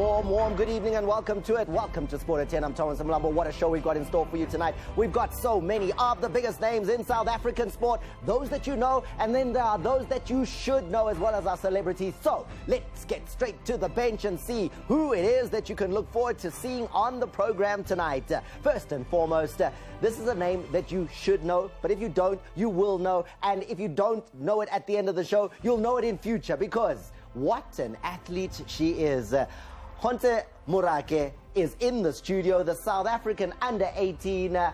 warm good evening and welcome to it. Welcome to SPORTAT10. I'm Thomas Mlambo. What a show we've got in store for you tonight. We've got so many of the biggest names in South African sport, those that you know, and then there are those that you should know, as well as our celebrities. So let's get straight to the bench and see who it is that you can look forward to seeing on the program tonight. First and foremost, this is a name that you should know, but if you don't, you will know. And if you don't know it at the end of the show, you'll know it in future, because what an athlete she is. Honte Morake is in the studio, the South African under-18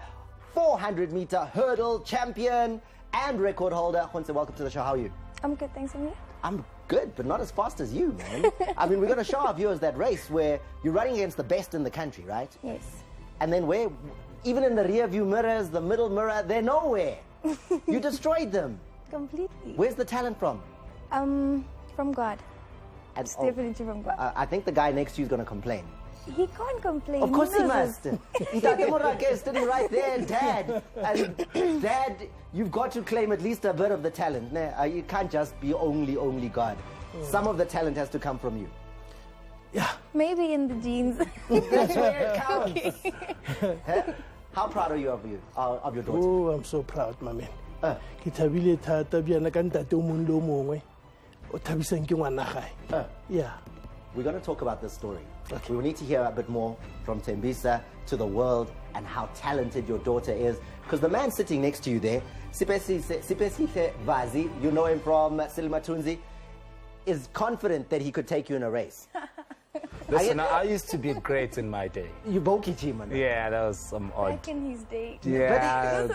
400-meter hurdle champion and record holder. Honte, welcome to the show. How are you? I'm good, thanks. And you? I'm good, but not as fast as you, man. I mean, we're going to show our viewers that race where you're running against the best in the country, right? Yes. And then where, even in the rear view mirrors, the middle mirror, they're nowhere. You destroyed them. Completely. Where's the talent from? From God. And, It's definitely from God. I think the guy next to you is going to complain. He can't complain. Of course he knows must. Tate Morake is sitting right there, Dad. And Dad, you've got to claim at least a bit of the talent. You can't just be only God. Some of the talent has to come from you. Yeah. Maybe in the genes. That's where it counts. Huh? How proud are you of your daughter? Oh, I'm so proud, my man. Kitabile thata biana ka ntate o mong le o mongwe o thabisang ke ngwana gae. Yeah. We're going to talk about this story. Okay. We will need to hear a bit more from Tembisa to the world and how talented your daughter is. Because the man sitting next to you there, Sipesihle Vazi, you know him from Silimatunzi, is confident that he could take you in a race. Listen, I used to be great in my day. You boki man. Yeah, that was some odd. Back in his day. Yeah.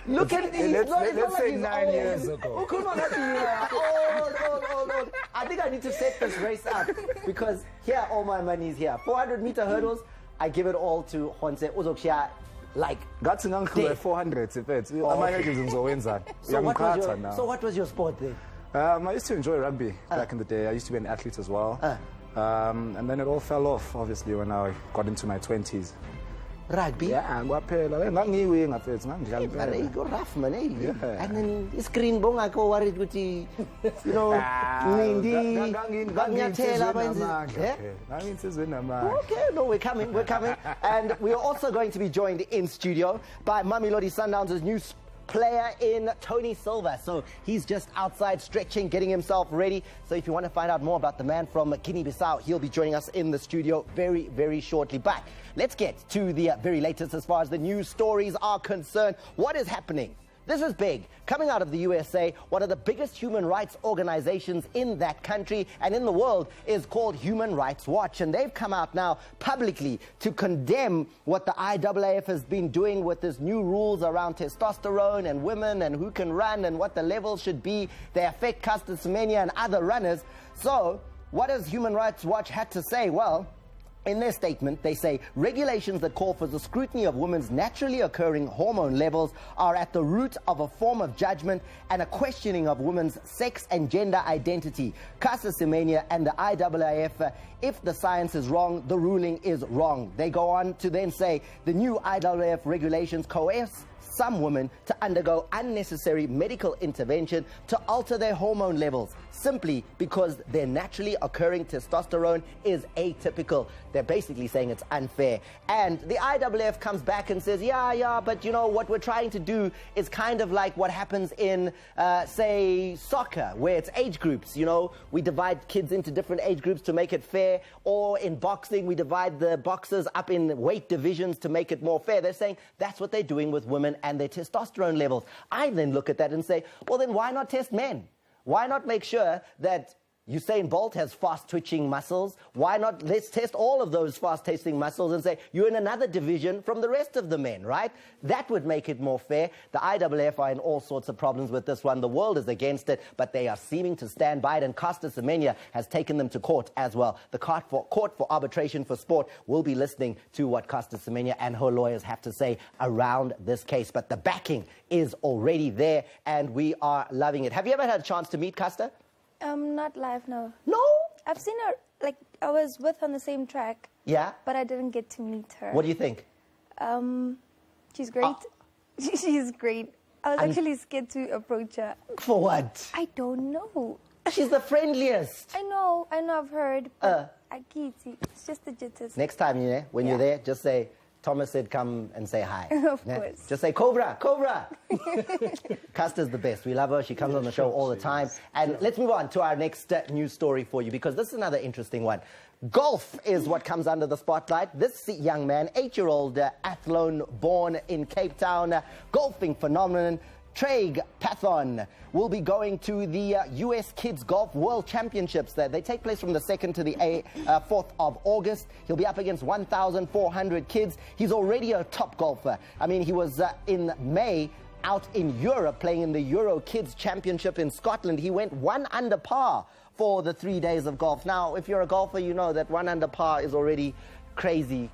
Look at it. Let's say 9 years ago. Old. I think I need to set this race up because here all my money is here. 400-meter hurdles, I give it all to Honse Uzokia. Like, got to know 400 if it's. So what was your sport then? I used to enjoy rugby back in the day. I used to be an athlete as well. And then it all fell off, obviously, when I got into my 20s. Rugby? Yeah, you go rough, man. Yeah. And then screen bong ako worried with the, you know, Okay, no, we're coming. And we're also going to be joined in studio by Mamelodi Sundowns' new player in Tony Silva. So he's just outside stretching, getting himself ready. So if you want to find out more about the man from Guinea-Bissau, he'll be joining us in the studio very, very shortly. But let's get to the very latest as far as the news stories are concerned. What is happening? This is big. Coming out of the USA, one of the biggest human rights organizations in that country and in the world is called Human Rights Watch. And they've come out now publicly to condemn what the IAAF has been doing with this new rules around testosterone and women and who can run and what the levels should be. They affect Caster Semenya and other runners. So what has Human Rights Watch had to say? Well, in their statement, they say regulations that call for the scrutiny of women's naturally occurring hormone levels are at the root of a form of judgment and a questioning of women's sex and gender identity. Caster Semenya and the IAAF, if the science is wrong, the ruling is wrong. They go on to then say the new IAAF regulations coerce some women to undergo unnecessary medical intervention to alter their hormone levels simply because their naturally occurring testosterone is atypical. They're basically saying it's unfair. And the IAAF comes back and says, yeah, but you know, what we're trying to do is kind of like what happens in, say, soccer, where it's age groups. You know, we divide kids into different age groups to make it fair. Or in boxing, we divide the boxers up in weight divisions to make it more fair. They're saying that's what they're doing with women and their testosterone levels. I then look at that and say, well, then why not test men? Why not make sure that Usain Bolt has fast-twitching muscles? Why not let's test all of those fast-twitching muscles and say, you're in another division from the rest of the men, right? That would make it more fair. The IAAF are in all sorts of problems with this one. The world is against it, but they are seeming to stand by it, and Caster Semenya has taken them to court as well. The Court for Arbitration for Sport will be listening to what Caster Semenya and her lawyers have to say around this case, but the backing is already there, and we are loving it. Have you ever had a chance to meet Caster? Not live, no. No? I've seen her, like, I was with her on the same track. Yeah? But I didn't get to meet her. What do you think? She's great. She's great. I was actually scared to approach her. For what? I don't know. She's the friendliest. I know, I've heard. But it's just the jitters. Next time, when you're there, just say, Thomas said come and say hi. Of course. Just say, Cobra, Cobra. Custer's the best. We love her. She comes on the show all the time. And let's move on to our next news story for you, because this is another interesting one. Golf is what comes under the spotlight. This young man, 8-year-old athlone born in Cape Town, golfing phenomenon, Craig Pathon, will be going to the US Kids Golf World Championships. They take place from the 2nd to the 4th of August. He'll be up against 1,400 kids. He's already a top golfer. I mean, he was in May out in Europe playing in the Euro Kids Championship in Scotland. He went 1 under par for the 3 days of golf. Now, if you're a golfer, you know that 1 under par is already crazy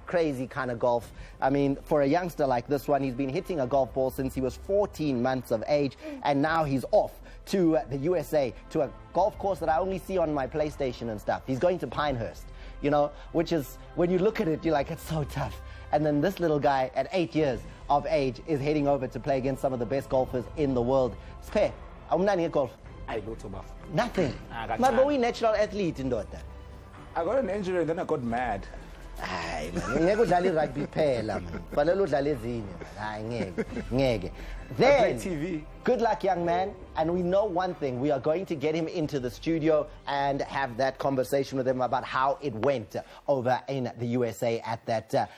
kind of golf. I mean, for a youngster like this one, he's been hitting a golf ball since he was 14 months of age, and now he's off to the USA, to a golf course that I only see on my PlayStation and stuff. He's going to Pinehurst, which is, when you look at it, you're like, it's so tough. And then this little guy at 8 years of age is heading over to play against some of the best golfers in the world. Spare, golf. I go to buff. Nothing. But we natural athlete in daughter. I got an injury and then I got mad. Hayi man, ngeke udlale rugby phela man. Fanele udlale ezinye. Hayi ngeke. Then TV. Good luck, young man. And we know one thing. We are going to get him into the studio and have that conversation with him about how it went over in the USA at that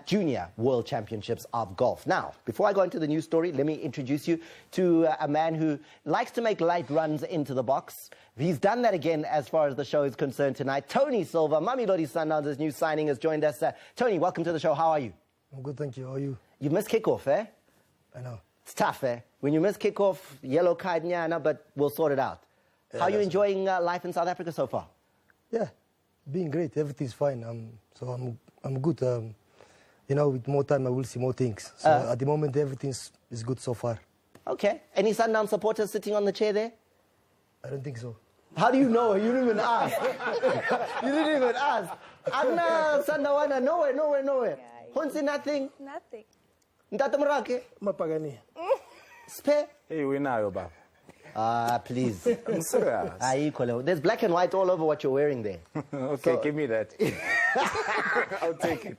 Junior World Championships of Golf. Now, before I go into the news story, let me introduce you to a man who likes to make light runs into the box. He's done that again as far as the show is concerned tonight. Tony Silva, Mamelodi Sundowns' new signing, has joined us. Tony, welcome to the show. How are you? I'm good, thank you. How are you? You've missed kickoff, eh? I know. It's tough, eh? When you miss kickoff, yellow card, nyana, but we'll sort it out. Yeah, how are you enjoying life in South Africa so far? Yeah, being great. Everything's fine. So I'm good. With more time, I will see more things. So at the moment, everything is good so far. Okay. Any Sundown supporters sitting on the chair there? I don't think so. How do you know? You didn't even ask. You didn't even ask. Anna, Sandawana, nowhere. Honsi, nothing? Nothing. Ntatamrake? Mapagani. Spare? Hey, we know, Bob. Please. I'm serious. There's black and white all over what you're wearing there. Okay, give me that. I'll take it.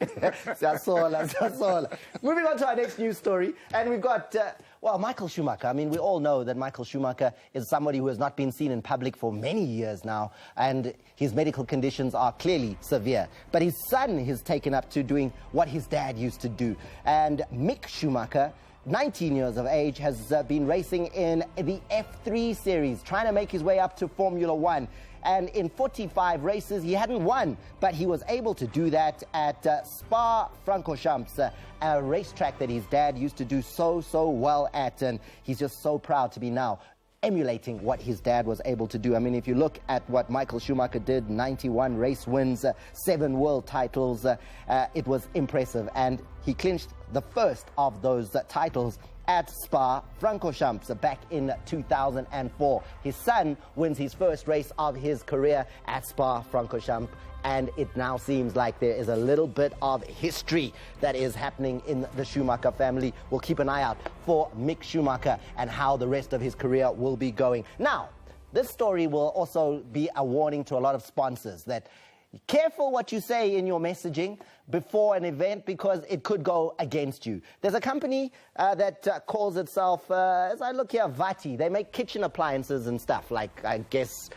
That's all. Moving on to our next news story. And we've got, Michael Schumacher. I mean, we all know that Michael Schumacher is somebody who has not been seen in public for many years now. And his medical conditions are clearly severe. But his son is taken up to doing what his dad used to do. And Mick Schumacher, 19 years of age, has been racing in the F3 series, trying to make his way up to Formula 1. And in 45 races, he hadn't won, but he was able to do that at Spa-Francorchamps, a racetrack that his dad used to do so well at. And he's just so proud to be now emulating what his dad was able to do. I mean, if you look at what Michael Schumacher did, 91 race wins, 7 world titles, it was impressive. And he clinched the first of those titles at Spa-Francorchamps back in 2004. His son wins his first race of his career at Spa-Francorchamps, and it now seems like there is a little bit of history that is happening in the Schumacher family. We'll keep an eye out for Mick Schumacher and how the rest of his career will be going. Now, this story will also be a warning to a lot of sponsors that careful what you say in your messaging before an event, because it could go against you. There's a company that calls itself, as I look here, Vati. They make kitchen appliances and stuff, like, I guess,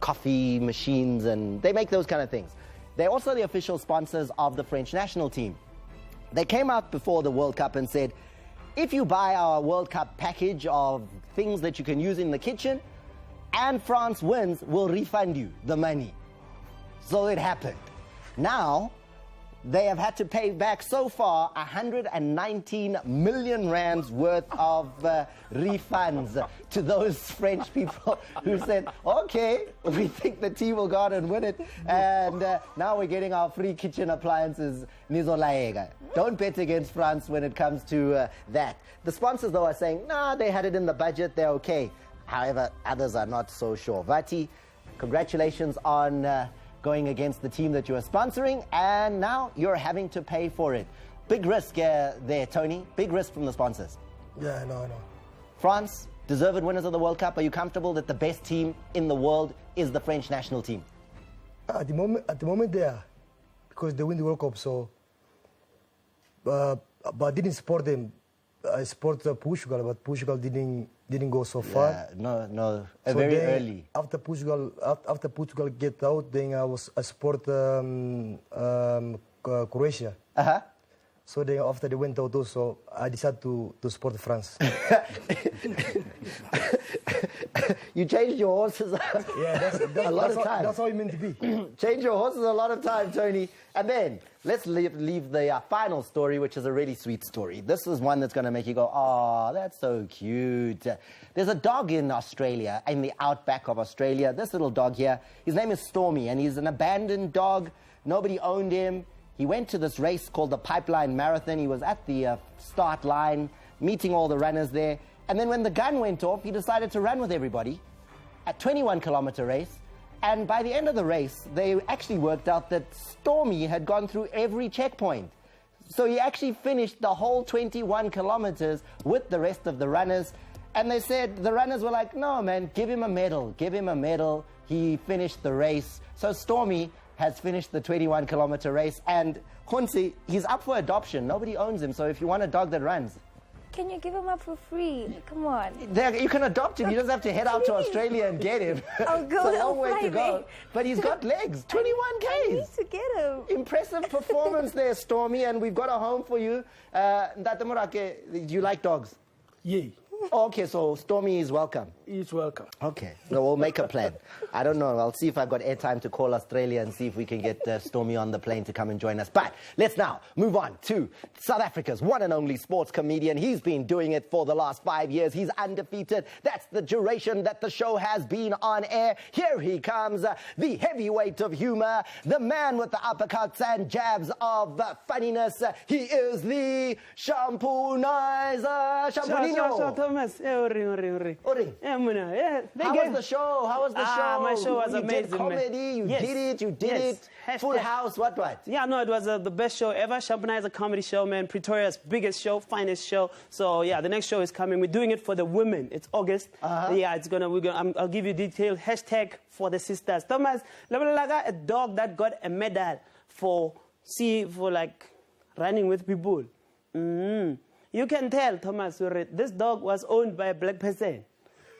coffee machines, and they make those kind of things. They're also the official sponsors of the French national team. They came out before the World Cup and said, if you buy our World Cup package of things that you can use in the kitchen, and France wins, we'll refund you the money. So it happened. Now, they have had to pay back so far 119 million rands worth of refunds to those French people who said, okay, we think the team will go out and win it, and now we're getting our free kitchen appliances. Don't bet against France when it comes to that. The sponsors, though, are saying, nah, they had it in the budget, they're okay. However, others are not so sure. Vati, congratulations on going against the team that you are sponsoring, and now you're having to pay for it. Big risk there, Tony. Big risk from the sponsors. Yeah, I know. France, deserved winners of the World Cup? Are you comfortable that the best team in the world is the French national team? At the moment they are, because they win the World Cup. So, but I didn't support them. I support Portugal, but Portugal didn't go so far. Yeah, no, So very then, early. After Portugal get out, then I support Croatia. So then after they went out also, I decided to support France. You changed your horses Yeah, that's a lot of time. That's how it meant to be. Change your horses a lot of time, Tony. And then let's leave the final story, which is a really sweet story. This is one that's going to make you go, oh, that's so cute. There's a dog in Australia, in the outback of Australia. This little dog here, his name is Stormy, and he's an abandoned dog. Nobody owned him. He went to this race called the Pipeline Marathon. He was at the start line, meeting all the runners there. And then when the gun went off, he decided to run with everybody. A 21-kilometer race. And by the end of the race, they actually worked out that Stormy had gone through every checkpoint. So he actually finished the whole 21 kilometers with the rest of the runners. And they said, the runners were like, no, man, give him a medal. Give him a medal. He finished the race. So Stormy has finished the 21-kilometer race. And Khonsi, he's up for adoption. Nobody owns him. So if you want a dog that runs, Can you give him up for free? Come on. you can adopt him. You just have to head out to Australia and get him. I'll go. It's a long way to Friday. go. But he's got legs. 21 I need Ks. to get him. Impressive performance there, Stormy. And we've got a home for you. Ndate Morake, do you like dogs? Yeah, Oh, okay, so Stormy is welcome. he's welcome. Okay, so we'll make a plan. I don't know. I'll see if I've got airtime to call Australia and see if we can get Stormy on the plane to come and join us. But let's now move on to South Africa's one and only sports comedian. He's been doing it for the last 5 years. He's undefeated. That's the duration that the show has been on air. Here he comes, the heavyweight of humor, the man with the uppercuts and jabs of funniness. He is the Shampoo-nizer. Shampoo-nino. Thomas, Ori. Ori. Yeah, Muna. Yeah, How was the show? How was the show? My show was you amazing. Did comedy, you Yes. did it, you did Yes. it. Full house, what? Yeah, no, it was the best show ever. Shampoo is a comedy show, man. Pretoria's biggest show, finest show. So yeah, the next show is coming. We're doing it for the women. It's August. Yeah, I'll give you details. Hashtag for the sisters. Thomas, a dog that got a medal for like running with people. You can tell, Thomas, this dog was owned by a black person.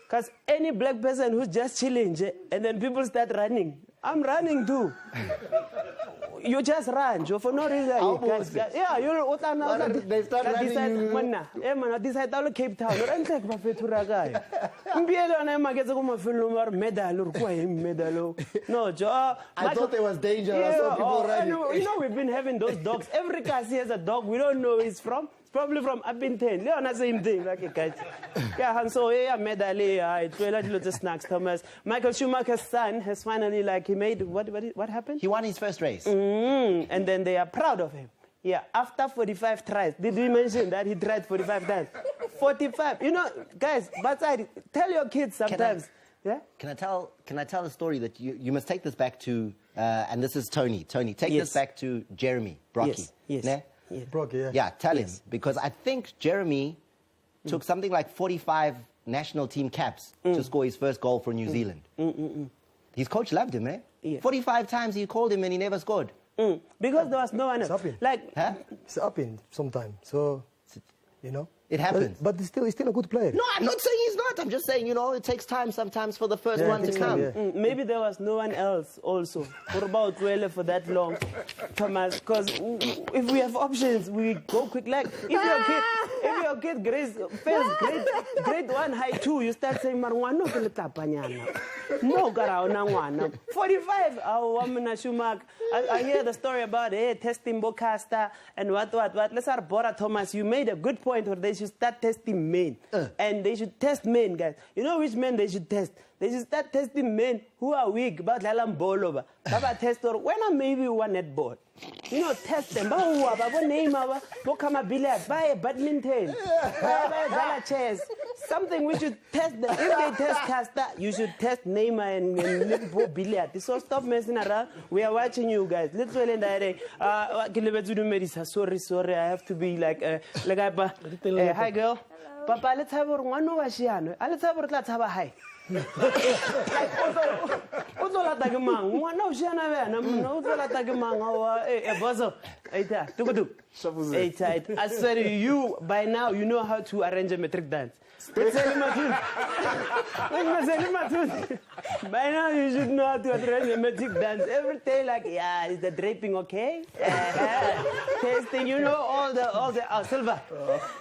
Because any black person who's just chilling and then people start running, I'm running too. You just run for no reason. Yeah, They start running I decide to Cape Town. No, Joe. I thought there was danger. I saw people running. You know, we've been having those dogs. Every Kasi has a dog. We don't know where he's from. It's probably from Abington. Leon, same thing. Yeah, and so medal. I little snacks, Thomas. Michael Schumacher's son has finally he made what happened? He won his first race. And then they are proud of him. Yeah, after 45 tries. Did we mention that he tried 45 times? 45. You know, guys, but tell your kids sometimes. Yeah? Can I tell a story that you must take this back to, and this is Tony. Tony, take this back to Jeremy Brocky. Yes. Ne? Yeah. Brocky, yeah. Yeah, tell him. Because I think Jeremy took something like 45 national team caps to score his first goal for New Zealand. His coach loved him, eh? Yeah. 45 times he called him and he never scored. Because there was no one else. It's up in sometime. So, you know. It happens. But he's still a good player. No, I'm not saying he's not. I'm just saying, it takes time sometimes for the first one to come. Yeah. Maybe there was no one else also for about really for that long, Thomas. Because if we have options, we go quick. Like if your kid fails grade 1, high 2, you start saying Marwano no garaw 45. I hear the story about testing Bocasta and what. Let's our Bora Thomas. You made a good point where they should start testing men. And they should test men, guys. You know which men they should test? They should start testing men who are weak, but Lalambolo. Test or when maybe one netball. Test them. Name buy a badminton, buy chess, something we should test. If they test Casta, you should test Neymar and Liverpool Billiard. So stop messing around. We are watching you guys. Let's well in sorry. I have to be like hi girl. Hello. Papa, let's have a one over Shiano. Let's have a hi. Uzola tagemang, one of Shana, no Uzola tagemang, a buzzer. I swear to you, by now you know how to arrange a metric dance. By now you should know how to arrange a metric dance. Every day, like, yeah, is the draping okay? Tasting, you know, all the Silva.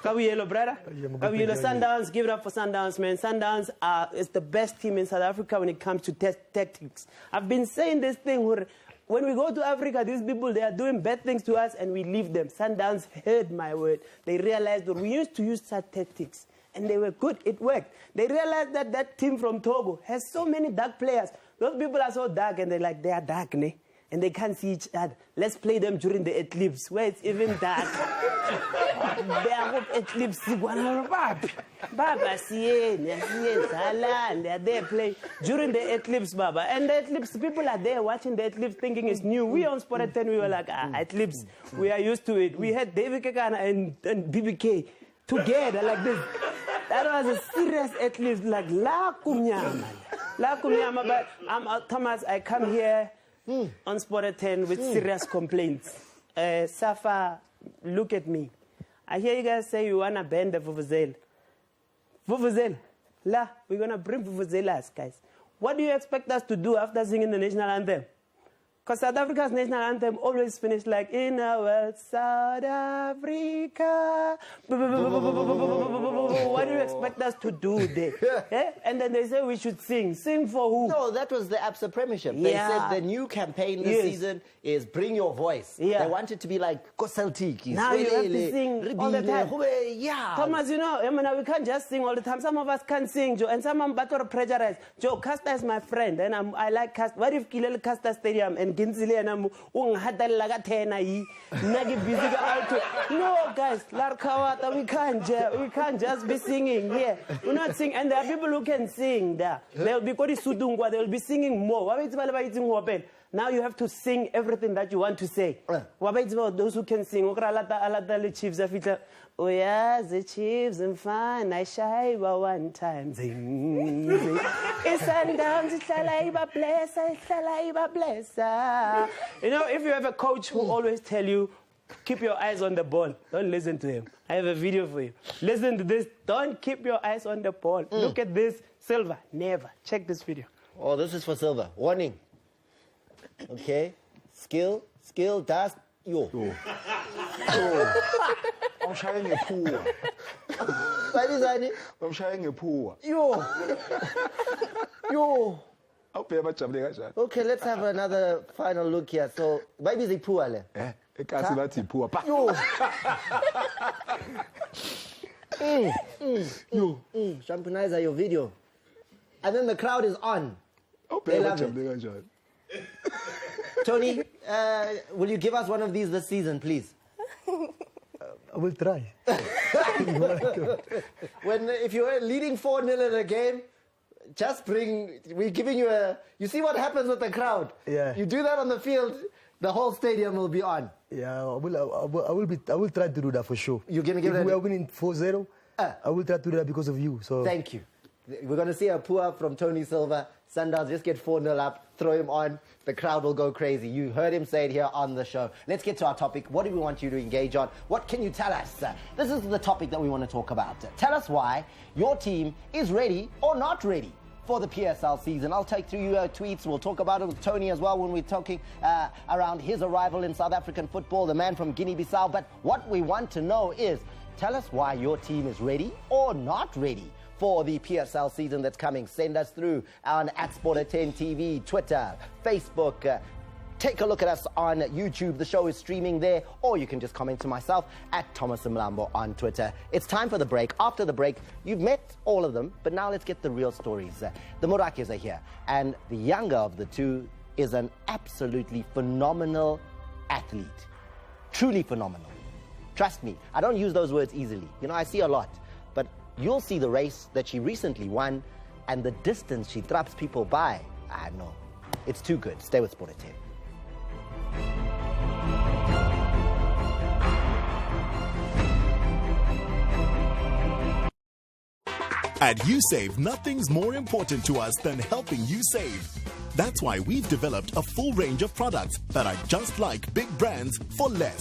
Kawiyelo, brother. Kawiyelo, Sundowns, give it up for Sundowns, man. Sundowns is the best team in South Africa when it comes to tactics. I've been saying this thing where when we go to Africa, these people, they are doing bad things to us and we leave them. Sundowns heard my word. They realized that we used to use such tactics and they were good. It worked. They realized that that team from Togo has so many dark players. Those people are so dark and they're like, they are dark, ne? And they can't see each other. Let's play them during the eclipse, where it's even dark. They are eclipse. Baba, they're there playing during the eclipse, Baba. And the eclipse, people are there watching the eclipse thinking it's new. We on SPORTAT10, we were like, eclipse. We are used to it. We had David Kekana and BBK together like this. That was a serious eclipse, like La Kumyama. La Kumyama, but Thomas, I come here on SPORTAT10 with serious complaints. Safa, look at me. I hear you guys say you want to ban the Vuvuzela. Vuvuzela. La, we're going to bring Vuvuzelas, guys. What do you expect us to do after singing the national anthem? Because South Africa's national anthem always finished like, in a world, South Africa. What do you expect us to do there? Yeah? And then they say we should sing. Sing for who? No, that was the Absa Premiership. They said the new campaign this season is bring your voice. Yeah. They want it to be like Koseltiki. Now you have to sing all the time. Yeah. Thomas, you know, we can't just sing all the time. Some of us can't sing, Joe. And some of us are pressurized. Joe, Casta is my friend. And I like Casta. What if Kilele Casta Stadium and Ginzile and no, guys, we can't just be singing here. We're not singing, and there are people who can sing there. They'll be singing more. Now you have to sing everything that you want to say. Those who can sing. Oh yeah, the Chiefs and fine. I shy one time. Zing, zing. It's Sundowns. It's Salaiba bless. You know, if you have a coach who always tell you, keep your eyes on the ball, don't listen to him. I have a video for you. Listen to this. Don't keep your eyes on the ball. Look at this. Silva, never. Check this video. Oh, this is for Silva. Warning. Okay. Skill, dust, yo. I'm shining a pool. What is that? I'm shining a pool. Yo. Okay, let's have another final look here. So, maybe it's a pool. Champonizer your video. And then the crowd is on. They love it. Tony, will you give us one of these this season, please? I will try. If you're leading 4-0 in a game, we're giving you you see what happens with the crowd? Yeah. You do that on the field, the whole stadium will be on. Yeah, I will try to do that for sure. You're going to give it we are winning 4-0, I will try to do that because of you. So thank you. We're going to see a pua from Tony Silva. Sundowns just get 4-0 up, throw him on, the crowd will go crazy. You heard him say it here on the show. Let's get to our topic. What do we want you to engage on? What can you tell us? This is the topic that we want to talk about. Tell us why your team is ready or not ready for the PSL season. I'll take through your tweets. We'll talk about it with Tony as well when we're talking around his arrival in South African football, the man from Guinea-Bissau. But what we want to know is, tell us why your team is ready or not ready for the PSL season that's coming. Send us through on @SPORTAT10TV, Twitter, Facebook. Take a look at us on YouTube. The show is streaming there, or you can just comment to myself @Thomas Mlambo on Twitter. It's time for the break. After the break, you've met all of them, but now let's get the real stories. The Murakis are here, and the younger of the two is an absolutely phenomenal athlete. Truly phenomenal. Trust me, I don't use those words easily. You know, I see a lot, but you'll see the race that she recently won and the distance she traps people by. I know. It's too good. Stay with Sport at 10. At USave, nothing's more important to us than helping you save. That's why we've developed a full range of products that are just like big brands for less.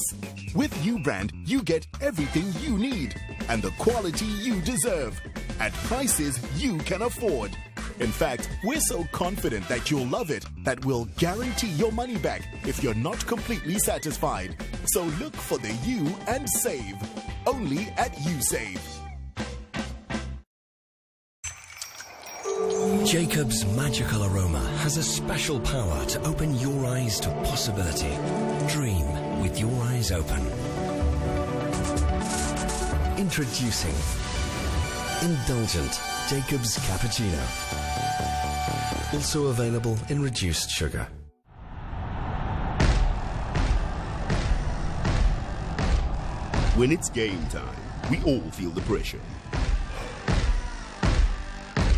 With U-Brand, you get everything you need and the quality you deserve at prices you can afford. In fact, we're so confident that you'll love it that we'll guarantee your money back if you're not completely satisfied. So look for the U and save. Only at USave. Jacob's magical aroma has a special power to open your eyes to possibility. Dream with your eyes open. Introducing Indulgent Jacob's Cappuccino. Also available in reduced sugar. When it's game time, we all feel the pressure.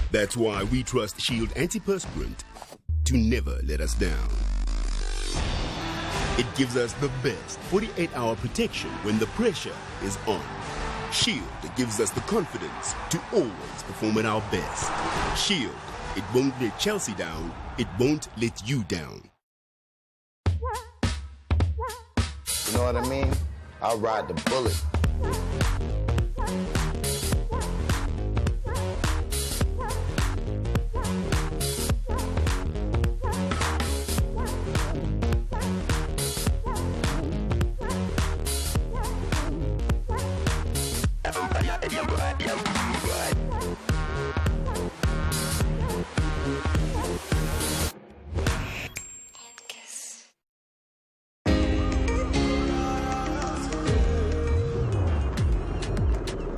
That's why we trust Shield Antiperspirant to never let us down. It gives us the best 48-hour protection when the pressure is on. Shield gives us the confidence to always perform at our best. Shield, it won't let Chelsea down, it won't let you down. You know what I mean? I'll ride the bullet.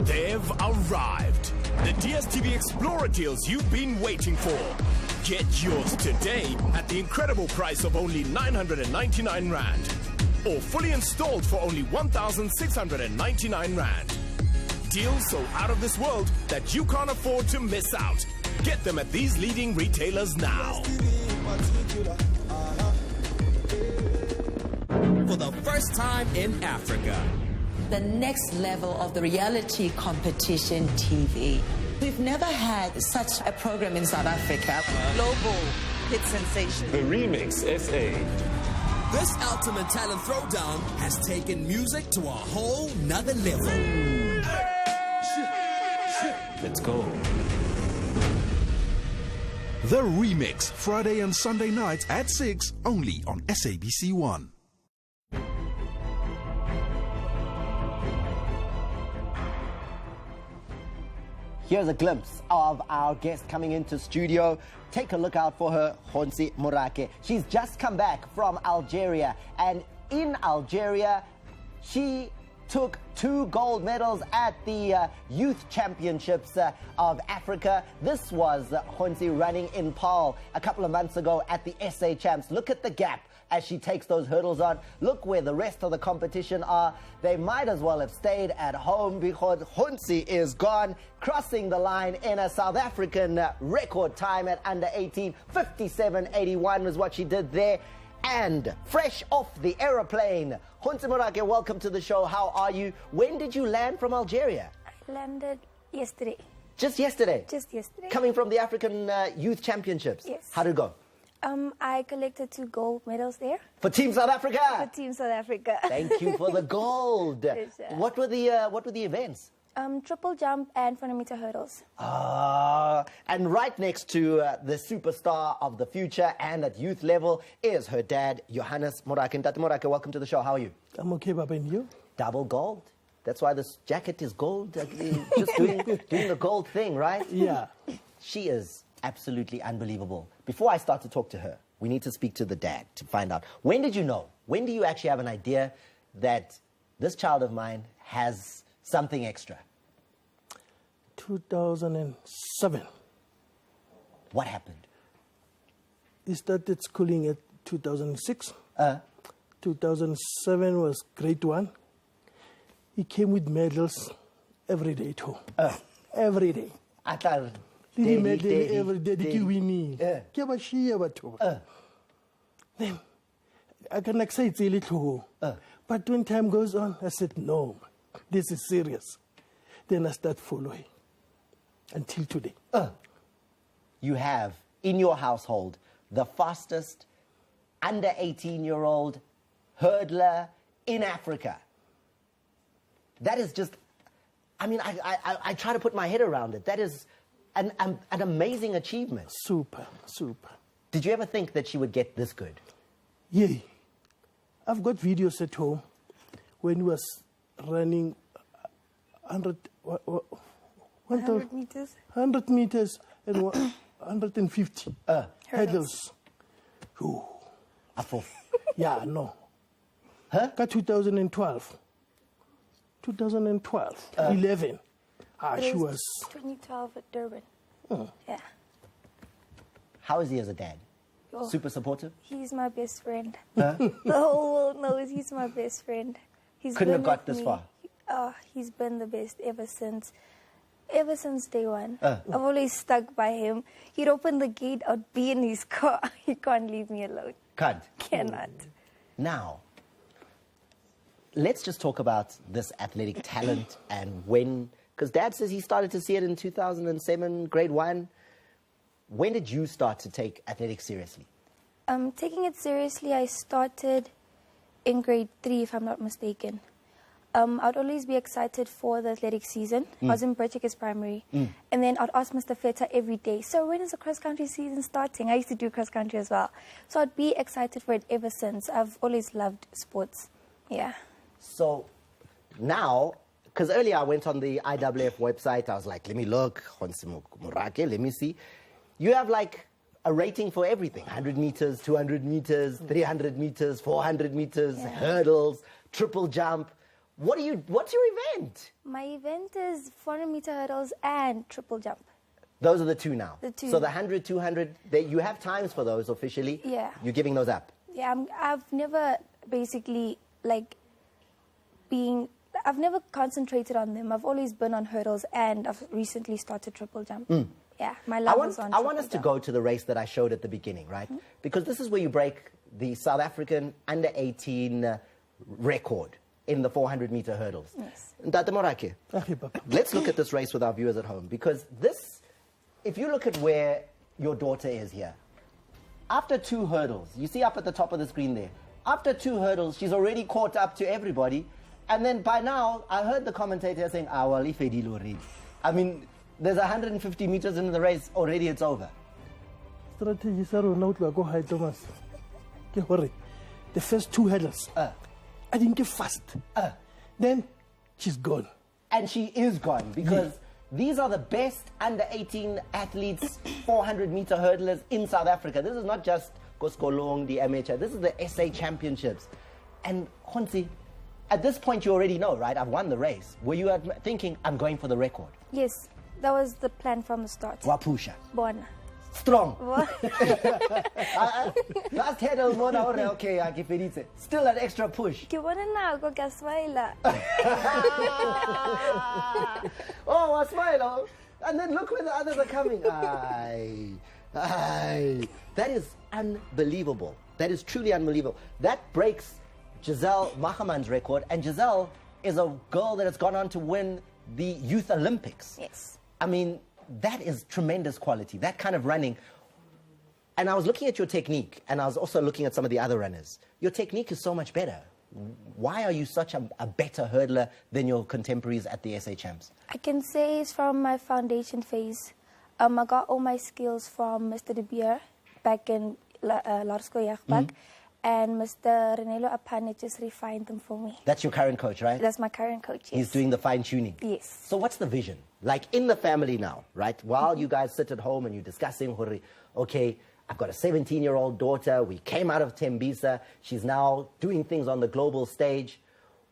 They've arrived. The DSTV Explorer deals you've been waiting for. Get yours today at the incredible price of only 999 Rand. Or fully installed for only 1,699 Rand. Deals so out of this world that you can't afford to miss out. Get them at these leading retailers now. For the first time in Africa. The next level of the reality competition TV. We've never had such a program in South Africa. Global hit sensation. The Remix SA. This ultimate talent throwdown has taken music to a whole nother level. Let's go. The Remix, Friday and Sunday nights at 6, only on SABC 1. Here's a glimpse of our guest coming into studio. Take a look out for her, Khonsi Morake. She's just come back from Algeria, and in Algeria, she took 2 gold medals at the Youth Championships of Africa. This was Khonsi running in pole a couple of months ago at the SA Champs. Look at the gap as she takes those hurdles on. Look where the rest of the competition are. They might as well have stayed at home because Khonsi is gone, crossing the line in a South African record time at under 18. 57.81 was what she did there. And fresh off the aeroplane, Khonsi Morake, welcome to the show. How are you? When did you land from Algeria? I landed yesterday. Just yesterday? Just yesterday. Coming from the African Youth Championships? Yes. How did it go? I collected 2 gold medals there. For Team South Africa? For Team South Africa. Thank you for the gold. What were the events? Triple jump and 400-meter hurdles. And right next to the superstar of the future and at youth level is her dad, Johannes Morake. And Tate Morake, welcome to the show. How are you? I'm okay, Papa, and you? Double gold. That's why this jacket is gold. Just doing the gold thing, right? Yeah. She is absolutely unbelievable. Before I start to talk to her, we need to speak to the dad to find out. When did you know? When do you actually have an idea that this child of mine has something extra? 2007. What happened? He started schooling at 2006. 2007 was grade 1. He came with medals every day at home. every day. Atla The medal every day, the winning. Ke ba shia batho ba. Then I can accept a little. But when time goes on, I said, no, this is serious. Then I start following until today. You have in your household the fastest under 18-year-old hurdler in Africa. That is just, I mean, I try to put my head around it. That is an amazing achievement. Super, super. Did you ever think that she would get this good? Yeah. I've got videos at home when he was running 100 meters. 100 meters and 150 hurdles. Ooh. Yeah, no. Huh? 2012. 11. She was 2012 at Durban. Yeah. How is he as a dad? Oh, Super supportive? He's my best friend. Huh? The whole world knows he's my best friend. He's Couldn't been have got with this me. far. He's been the best ever since day one. Uh. I've always stuck by him. He'd open the gate, I'd be in his car. He can't leave me alone. Can't? Cannot. Now, let's just talk about this athletic talent and when, because Dad says he started to see it in 2007, grade 1. When did you start to take athletics seriously? Taking it seriously, I started in grade 3, if I'm not mistaken. I'd always be excited for the athletic season. I was in Berchikes Primary. And then I'd ask Mr. Feta every day, so when is the cross-country season starting? I used to do cross-country as well. So I'd be excited for it ever since. I've always loved sports. Yeah. So now, because earlier I went on the IWF website, I was like, let me look, let me see. You have like a rating for everything, 100 meters, 200 meters, 300 meters, 400 meters, hurdles, triple jump. What's your event? My event is 400-meter hurdles and triple jump. Those are the two now. The two. So the 100, 200, you have times for those officially. Yeah. You're giving those up. Yeah, I've never basically I've never concentrated on them. I've always been on hurdles, and I've recently started triple jump. Yeah, my love is on I want us to go to the race that I showed at the beginning, right? Because this is where you break the South African under 18 record in the 400-meter hurdles. Yes. Ntate Morake, let's look at this race with our viewers at home, because this, if you look at where your daughter is here, after 2 hurdles, you see up at the top of the screen there, after 2 hurdles, she's already caught up to everybody. And then by now, I heard the commentator saying, well, if already. I mean, there's 150 meters in the race, already it's over. Strategy sa rona go go high Thomas. Ke hore the first 2 hurdles. I didn't get fast. Then she's gone. And she is gone because these are the best under 18 athletes, 400-meter hurdlers in South Africa. This is not just Koskolong, the amateur. This is the SA Championships. And Khonsi, at this point you already know, right? I've won the race. Were you thinking, I'm going for the record? Yes, that was the plan from the start. Wapusha. Bona. Strong. Last hurdle, okay, I give it. Still an extra push. Oh, I smile. And then look where the others are coming. That is unbelievable. That is truly unbelievable. That breaks Giselle Mahaman's record. And Giselle is a girl that has gone on to win the Youth Olympics. Yes. I mean, that is tremendous quality, that kind of running. And I was looking at your technique, and I was also looking at some of the other runners. Your technique is so much better. Why are you such a better hurdler than your contemporaries at the SA Champs? I can say it's from my foundation phase. I got all my skills from Mr. De Beer back in Larsko Jagbak, and Mr. Renelo Apane just refined them for me. That's your current coach, right? That's my current coach, yes. He's doing the fine-tuning? Yes. So what's the vision? Like in the family now, right? While you guys sit at home and you're discussing, okay, I've got a 17-year-old daughter. We came out of Tembisa. She's now doing things on the global stage.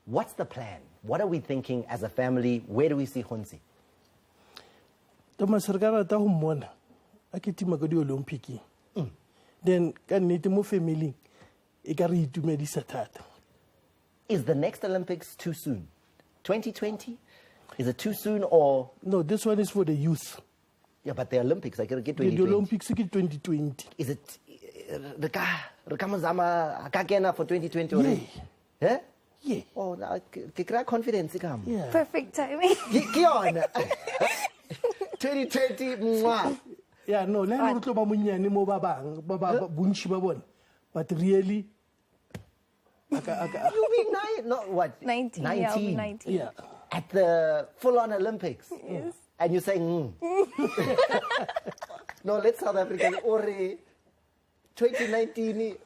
What's the plan? What are we thinking as a family? Where do we see Khonsi? Thomas Sergara ta ho mmona a ke tima go di Olympic. Then ka nnete mo family e ka re itumedisa thata. Is the next Olympics too soon? 2020? Is it too soon or? No, this one is for the youth. Yeah, but the Olympics, I gotta get 2020. The Olympics, 2020. Is it the Rekamazama Kakena for 2020 already? Yeah. Yeah. Oh, get confidence. Yeah. Perfect timing. 2020, mwah. Yeah, no, but really. You mean no, what? 19. 19. Yeah, I'll be 19. Yeah. At the full-on Olympics. Yes. And you're saying, No, let's South Africa. 2019,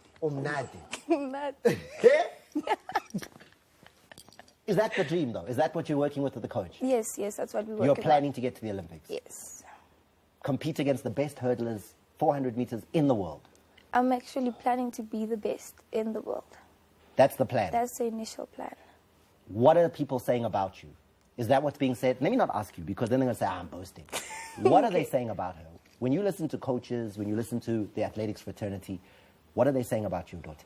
Is that the dream, though? Is that what you're working with the coach? Yes, that's what we work. You're planning to get to the Olympics? Yes. Compete against the best hurdlers, 400 meters in the world? I'm actually planning to be the best in the world. That's the plan? That's the initial plan. What are people saying about you? Is that what's being said? Let me not ask you, because then they're going to say, I'm boasting. What are they saying about her? When you listen to coaches, when you listen to the athletics fraternity, what are they saying about you, daughter?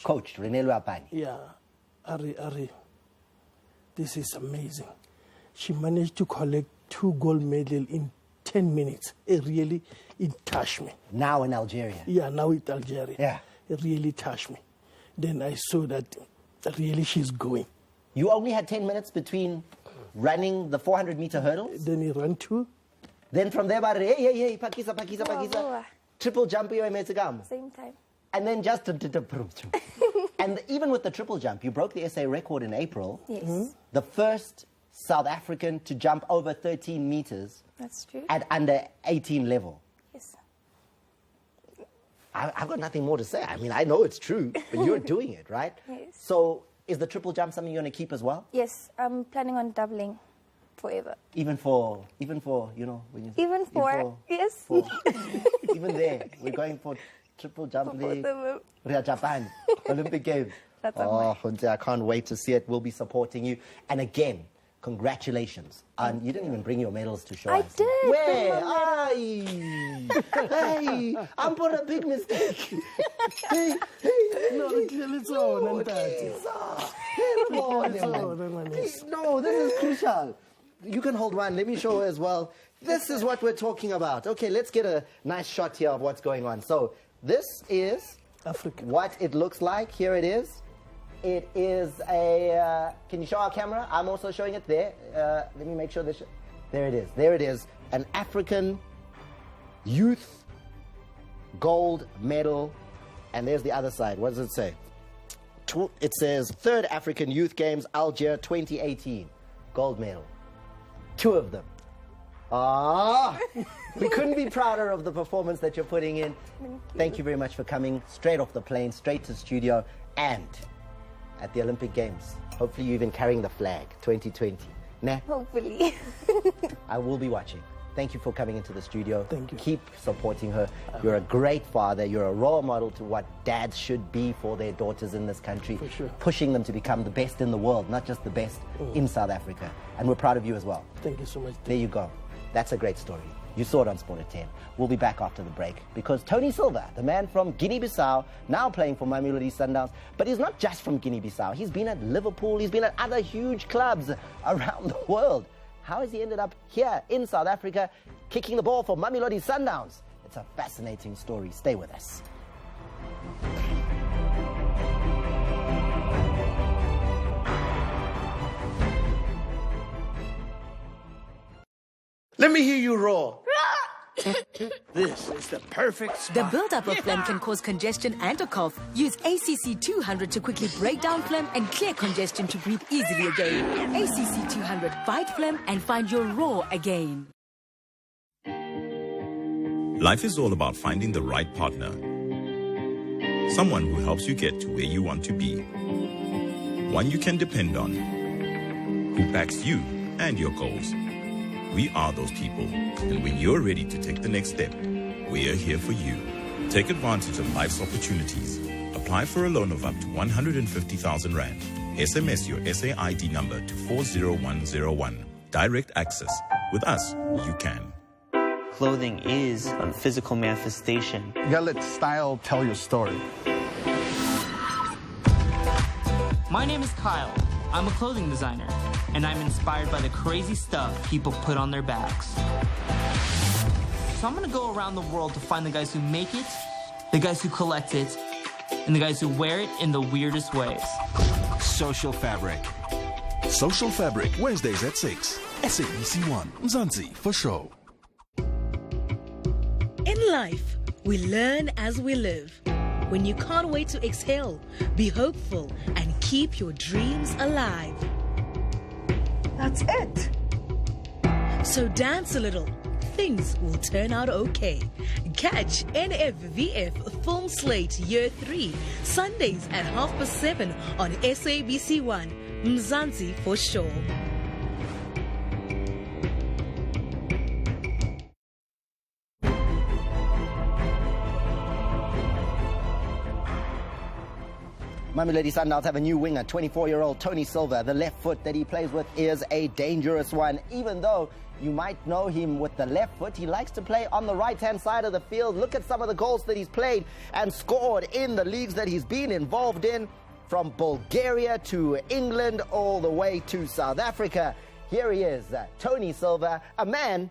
Coach Rene Luapani. Yeah, Ari, this is amazing. She managed to collect 2 gold medals in 10 minutes. It really touched me. Now in Algeria? Yeah, now in Algeria. Yeah. It really touched me. Then I saw that really she's going. You only had 10 minutes between running the 400-meter hurdles? Then you run 2. Then from there, hey, Pakisa. Triple jump, same time. And then just and even with the triple jump, you broke the SA record in April. Yes. Mm-hmm. The first South African to jump over 13 meters. That's true. At under 18 level. Yes. I've got nothing more to say. I mean, I know it's true, but you're doing it, right? Yes. So is the triple jump something you're going to keep as well? Yes, I'm planning on doubling forever. Even for you know, when you... Even for. Even there, we're going for triple jump there. Japan, Olympic Games. That's Hunte, I can't wait to see it. We'll be supporting you. And again, congratulations. And you didn't even bring your medals to show us. I did. Where? Hey, I'm for a big mistake. hey. No, it's all. No, this is crucial. You can hold one. Let me show her as well. This is what we're talking about. Okay, let's get a nice shot here of what's going on. So this is Africa. What it looks like. Here it is. It is a... can you show our camera? I'm also showing it there. Let me make sure this... There it is. There it is. An African youth gold medal. And there's the other side. What does it say? It says 3rd African Youth Games, Algiers 2018. Gold medal. 2 of them. We couldn't be prouder of the performance that you're putting in. Thank you very much for coming straight off the plane, straight to the studio, and at the Olympic Games. Hopefully you're even carrying the flag, 2020. Nah? Hopefully. I will be watching. Thank you for coming into the studio. Thank you. Keep supporting her. You're a great father. You're a role model to what dads should be for their daughters in this country. For sure. Pushing them to become the best in the world, not just the best in South Africa. And we're proud of you as well. Thank you so much. There you go. That's a great story. You saw it on SPORTAT10. We'll be back after the break because Tony Silva, the man from Guinea-Bissau, now playing for Mamelodi Sundowns, but he's not just from Guinea-Bissau. He's been at Liverpool. He's been at other huge clubs around the world. How has he ended up here in South Africa kicking the ball for Mamelodi Sundowns? It's a fascinating story. Stay with us. Let me hear you roar. This is the perfect spot. The buildup of phlegm can cause congestion and a cough. Use ACC 200 to quickly break down phlegm and clear congestion to breathe easily again. ACC 200, fight phlegm and find your roar again. Life is all about finding the right partner. Someone who helps you get to where you want to be. One you can depend on. Who backs you and your goals. We are those people, and when you're ready to take the next step, we're here for you. Take advantage of life's opportunities. Apply for a loan of up to 150,000 Rand. SMS your SAID number to 40101. Direct access. With us, you can. Clothing is a physical manifestation. You gotta let style tell your story. My name is Kyle. I'm a clothing designer, and I'm inspired by the crazy stuff people put on their backs. So I'm gonna go around the world to find the guys who make it, the guys who collect it, and the guys who wear it in the weirdest ways. Social Fabric. Social Fabric, Wednesdays at 6. SABC1, Mzansi for show. In life, we learn as we live. When you can't wait to exhale, be hopeful and keep your dreams alive. That's it. So dance a little. Things will turn out okay. Catch NFVF Film Slate Year 3, Sundays at 7:30 on SABC1. Mzansi for sure. Mamelodi Sundowns have a new winger, 24-year-old Tony Silva. The left foot that he plays with is a dangerous one. Even though you might know him with the left foot, he likes to play on the right-hand side of the field. Look at some of the goals that he's played and scored in the leagues that he's been involved in, from Bulgaria to England all the way to South Africa. Here he is, Tony Silva, a man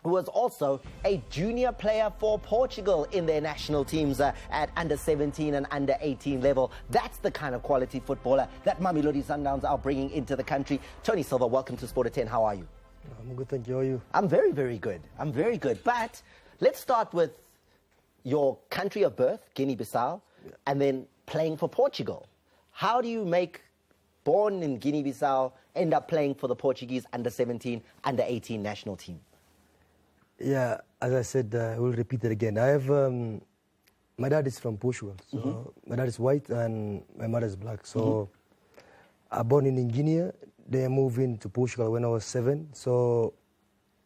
who was also a junior player for Portugal in their national teams at under 17 and under 18 level. That's the kind of quality footballer that Mamelodi Sundowns are bringing into the country. Tony Silva, welcome to Sport at 10. How are you? I'm good, thank you. How are you? I'm very, very good. I'm very good. But let's start with your country of birth, Guinea-Bissau, and then playing for Portugal. How do you make born in Guinea-Bissau end up playing for the Portuguese under 17, under 18 national team? Yeah, as I said, I will repeat it again. I have, my dad is from Portugal. So my dad is white and my mother is black. So I born in Guinea. Then I moved into Portugal when I was 7. So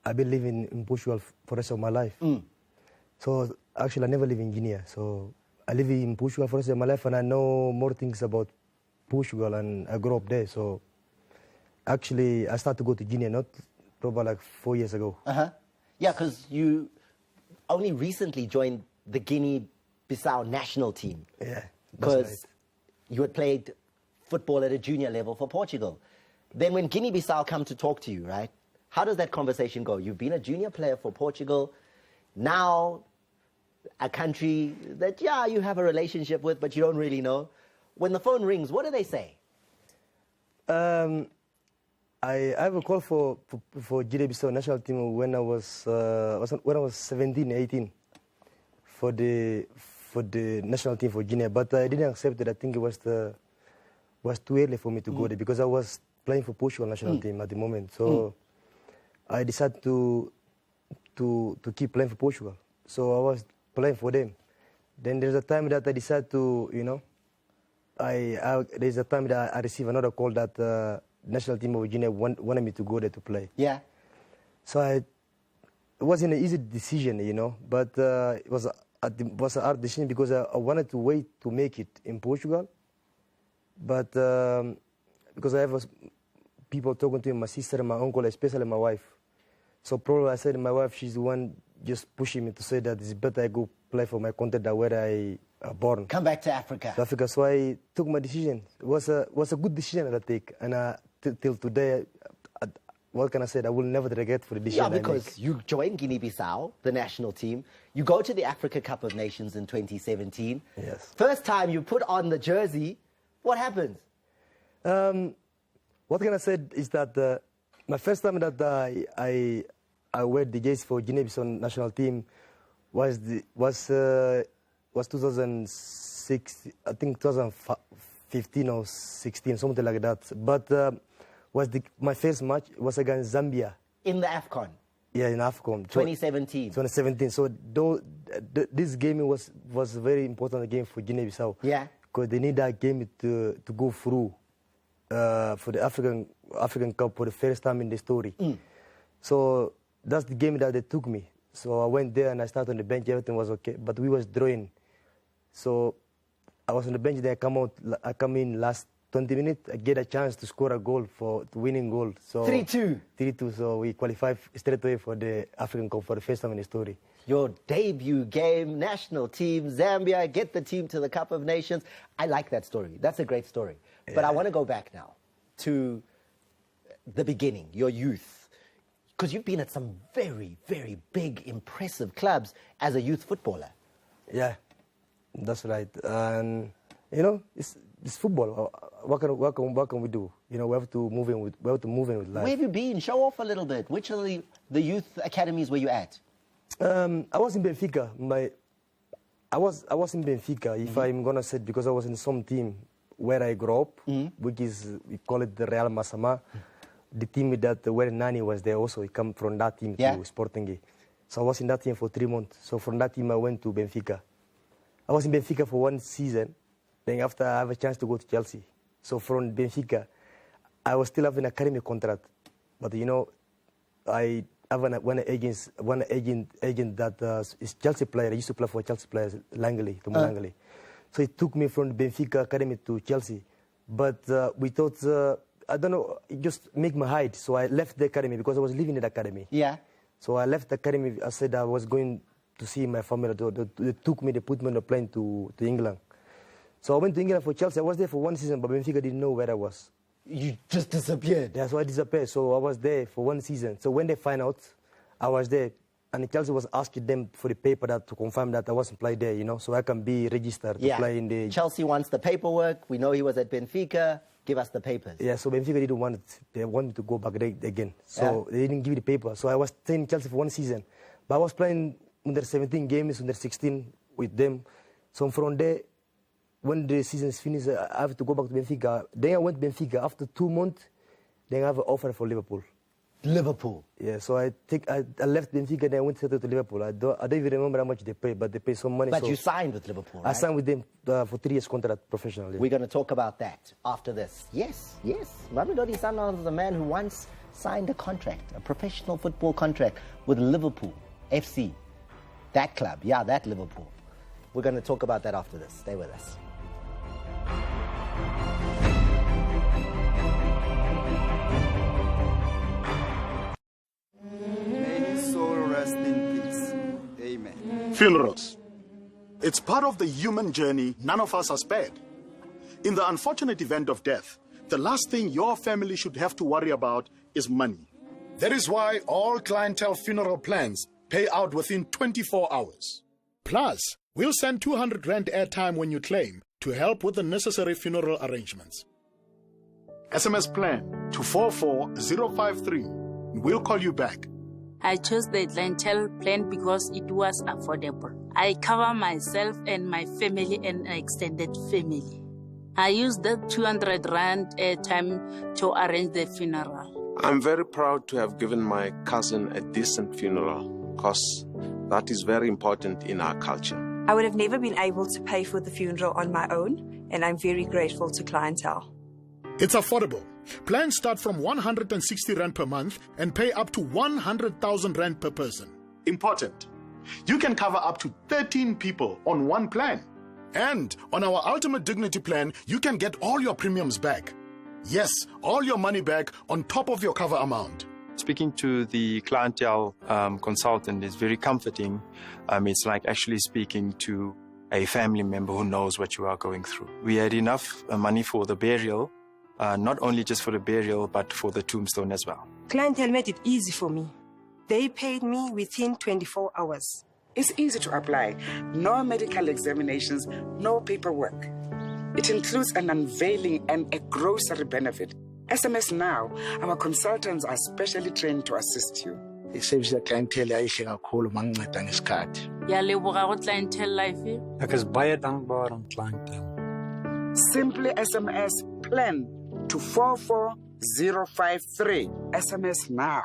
I've been living in Portugal for the rest of my life. So actually, I never live in Guinea. So I live in Portugal for the rest of my life, and I know more things about Portugal, and I grew up there. So actually, I started to go to Guinea not probably like 4 years ago. Yeah, because you only recently joined the Guinea-Bissau national team. Yeah, because you had played football at a junior level for Portugal. Then when Guinea-Bissau come to talk to you, right, how does that conversation go? You've been a junior player for Portugal, now a country that, yeah, you have a relationship with, but you don't really know. When the phone rings, what do they say? I have a call for Guinea-Bissau national team when I was 17, 18 for the national team for Guinea, but I didn't accept it. I think it was too early for me to go there because I was playing for Portugal national team at the moment. So I decided to keep playing for Portugal. So I was playing for them. Then there's a time that I decided to, you know, there's a time that I received another call that national team of Guinea wanted me to go there to play. Yeah. So it wasn't an easy decision, you know, but it was a hard decision because I wanted to wait to make it in Portugal. But because I have people talking to me, my sister and my uncle, especially my wife. So probably I said to my wife, she's the one just pushing me to say that it's better I go play for my country than where I born. Come back to Africa. To Africa. So I took my decision. It was a good decision that I take. And till today, what can I say? I will never regret for the decision I make. Yeah, because you joined Guinea-Bissau, the national team. You go to the Africa Cup of Nations in 2017. Yes. First time you put on the jersey, what happens? What can I say is that my first time that I wear the jersey for Guinea-Bissau national team was 2006, I think 2015 or 16, something like that. But my first match was against Zambia. In the AFCON? Yeah, in AFCON. 2017. 2017. So this game was a very important game for Guinea-Bissau. Yeah. Because they need that game to go through for the African Cup for the first time in the story. So that's the game that they took me. So I went there and I started on the bench. Everything was okay, but we was drawing. So I was on the bench. Then I come in last 20 minutes, I get a chance to score a goal for the winning goal. So 3-2. 3-2. So we qualified straight away for the African Cup for the first time in the story. Your debut game, national team, Zambia, get the team to the Cup of Nations. I like that story. That's a great story. Yeah. But I want to go back now to the beginning, your youth. Because you've been at some very, very big, impressive clubs as a youth footballer. Yeah, that's right. And, you know, it's football. What can we do? You know, we have to move in with life. Where have you been? Show off a little bit. Which of the youth academies were you at? I was in Benfica. I was in Benfica, if I'm gonna say, because I was in some team where I grew up, which is, we call it the Real Masama. The team that where Nani was there also, he come from that team to Sporting. So I was in that team for 3 months. So from that team I went to Benfica. I was in Benfica for 1 season. Then after I have a chance to go to Chelsea. So from Benfica, I was still having an academy contract. But you know, I have one agent that is Chelsea player. I used to play for Chelsea players, Langley, Tom Langley. So he took me from the Benfica academy to Chelsea. But we thought, I don't know, it just make me hide. So I left the academy because I was living in the academy. Yeah. So I left the academy. I said I was going to see my family. They took me, they put me on a plane to England. So I went to England for Chelsea. I was there for 1 season, but Benfica didn't know where I was. You just disappeared? Yeah, so I disappeared. So I was there for 1 season. So when they find out, I was there. And Chelsea was asking them for the paper to confirm that I wasn't playing there, you know, so I can be registered to play in the... Chelsea wants the paperwork. We know he was at Benfica. Give us the papers. Yeah, so Benfica didn't want it. They wanted to go back there again. So they didn't give me the paper. So I was staying in Chelsea for 1 season. But I was playing under 17 games, under 16 with them. So from there, when the season is finished, I have to go back to Benfica. Then I went to Benfica. After 2 months, then I have an offer for Liverpool. Liverpool? Yeah, so I left Benfica, then I went to Liverpool. I don't even remember how much they pay, but they pay some money. But so you signed with Liverpool, right? I signed with them for 3 years contract professionally. We're going to talk about that after this. Yes, yes. Mamelodi Sundowns is a man who once signed a contract, a professional football contract with Liverpool FC. That club, yeah, that Liverpool. We're going to talk about that after this. Stay with us. Funerals. It's part of the human journey. None of us are spared. In the unfortunate event of death, the last thing your family should have to worry about is money. That is why all clientele funeral plans pay out within 24 hours. Plus, we'll send 200 Rand airtime when you claim to help with the necessary funeral arrangements. SMS plan to 44053. We'll call you back. I chose the clientele plan because it was affordable. I cover myself and my family and extended family. I used the 200 Rand airtime to arrange the funeral. I'm very proud to have given my cousin a decent funeral because that is very important in our culture. I would have never been able to pay for the funeral on my own, and I'm very grateful to clientele. It's affordable. Plans start from 160 Rand per month and pay up to 100,000 Rand per person. Important. You can cover up to 13 people on one plan. And on our Ultimate Dignity plan, you can get all your premiums back. Yes, all your money back on top of your cover amount. Speaking to the clientele consultant is very comforting. It's like actually speaking to a family member who knows what you are going through. We had enough money for the burial, not only just for the burial, but for the tombstone as well. Clientele made it easy for me. They paid me within 24 hours. It's easy to apply. No medical examinations, no paperwork. It includes an unveiling and a grocery benefit. SMS now. Our consultants are specially trained to assist you. I-service clientele ayihle kakhulu manginceda ngesikhathi. Yaleboga go clientele life. Ek is baie dankbaar aan clientele. Simply SMS plan to 44053. SMS now.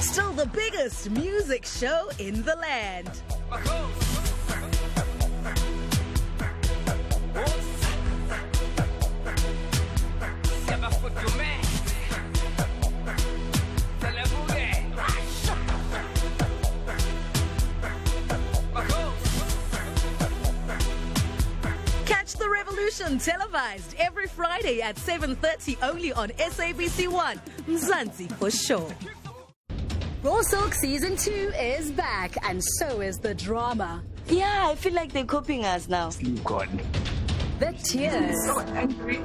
Still the biggest music show in the land. Catch Watch The Revolution televised every Friday at 7:30 only on SABC1. Mzansi for sure. Raw Silk Season 2 is back, and so is the drama. Yeah, I feel like they're copying us now. God. The tears. I'm so angry.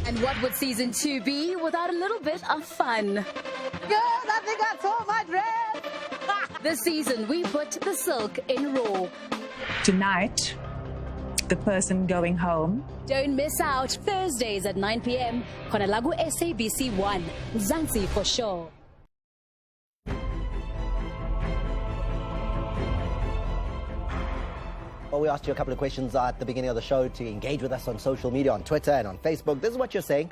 And what would Season 2 be without a little bit of fun? Girl, I think I tore my dress. This season, we put the silk in Raw. Tonight, the person going home. Don't miss out. Thursdays at 9 p.m. Konalagu SABC1. Mzansi for sure. Well, we asked you a couple of questions at the beginning of the show to engage with us on social media, on Twitter and on Facebook. This is what you're saying.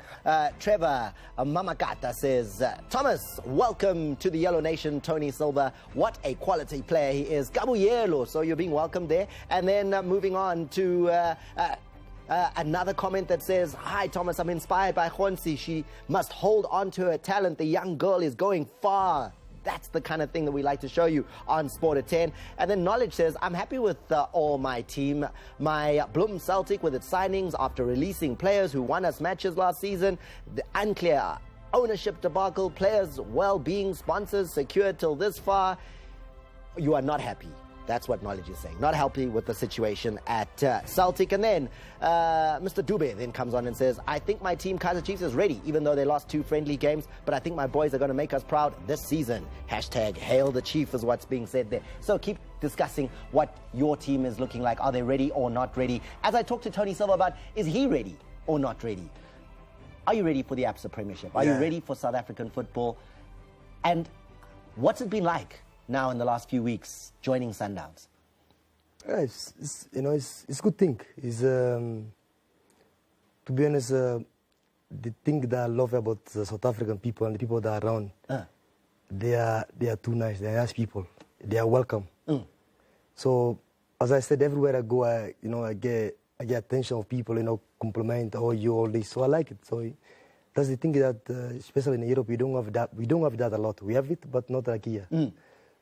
Trevor Mamakata says, Thomas, welcome to the Yellow Nation, Tony Silva. What a quality player he is. Kabuyelo. So you're being welcomed there. And then moving on to another comment that says, hi, Thomas, I'm inspired by Khonsi. She must hold on to her talent. The young girl is going far. That's the kind of thing that we like to show you on Sport at 10. And then Knowledge says, I'm happy with all my team. My Bloem Celtic with its signings after releasing players who won us matches last season. The unclear ownership debacle, players' well-being, sponsors secured till this far. You are not happy. That's what Knowledge is saying. Not happy with the situation at Celtic. And then Mr. Dube then comes on and says, I think my team, Kaizer Chiefs, is ready, even though they lost 2 friendly games. But I think my boys are going to make us proud this season. Hashtag Hail the Chief is what's being said there. So keep discussing what your team is looking like. Are they ready or not ready? As I talked to Tony Silva about, is he ready or not ready? Are you ready for the ABSA Premiership? Are you ready for South African football? And what's it been like now in the last few weeks joining Sundowns? Yeah, it's a good thing. It's, to be honest, the thing that I love about the South African people and the people that are around, they are too nice. They are nice people. They are welcome. So, as I said, everywhere I go, I get attention of people, compliment, all this. So I like it. So that's the thing that, especially in Europe, we don't have that. We don't have that a lot. We have it, but not like here.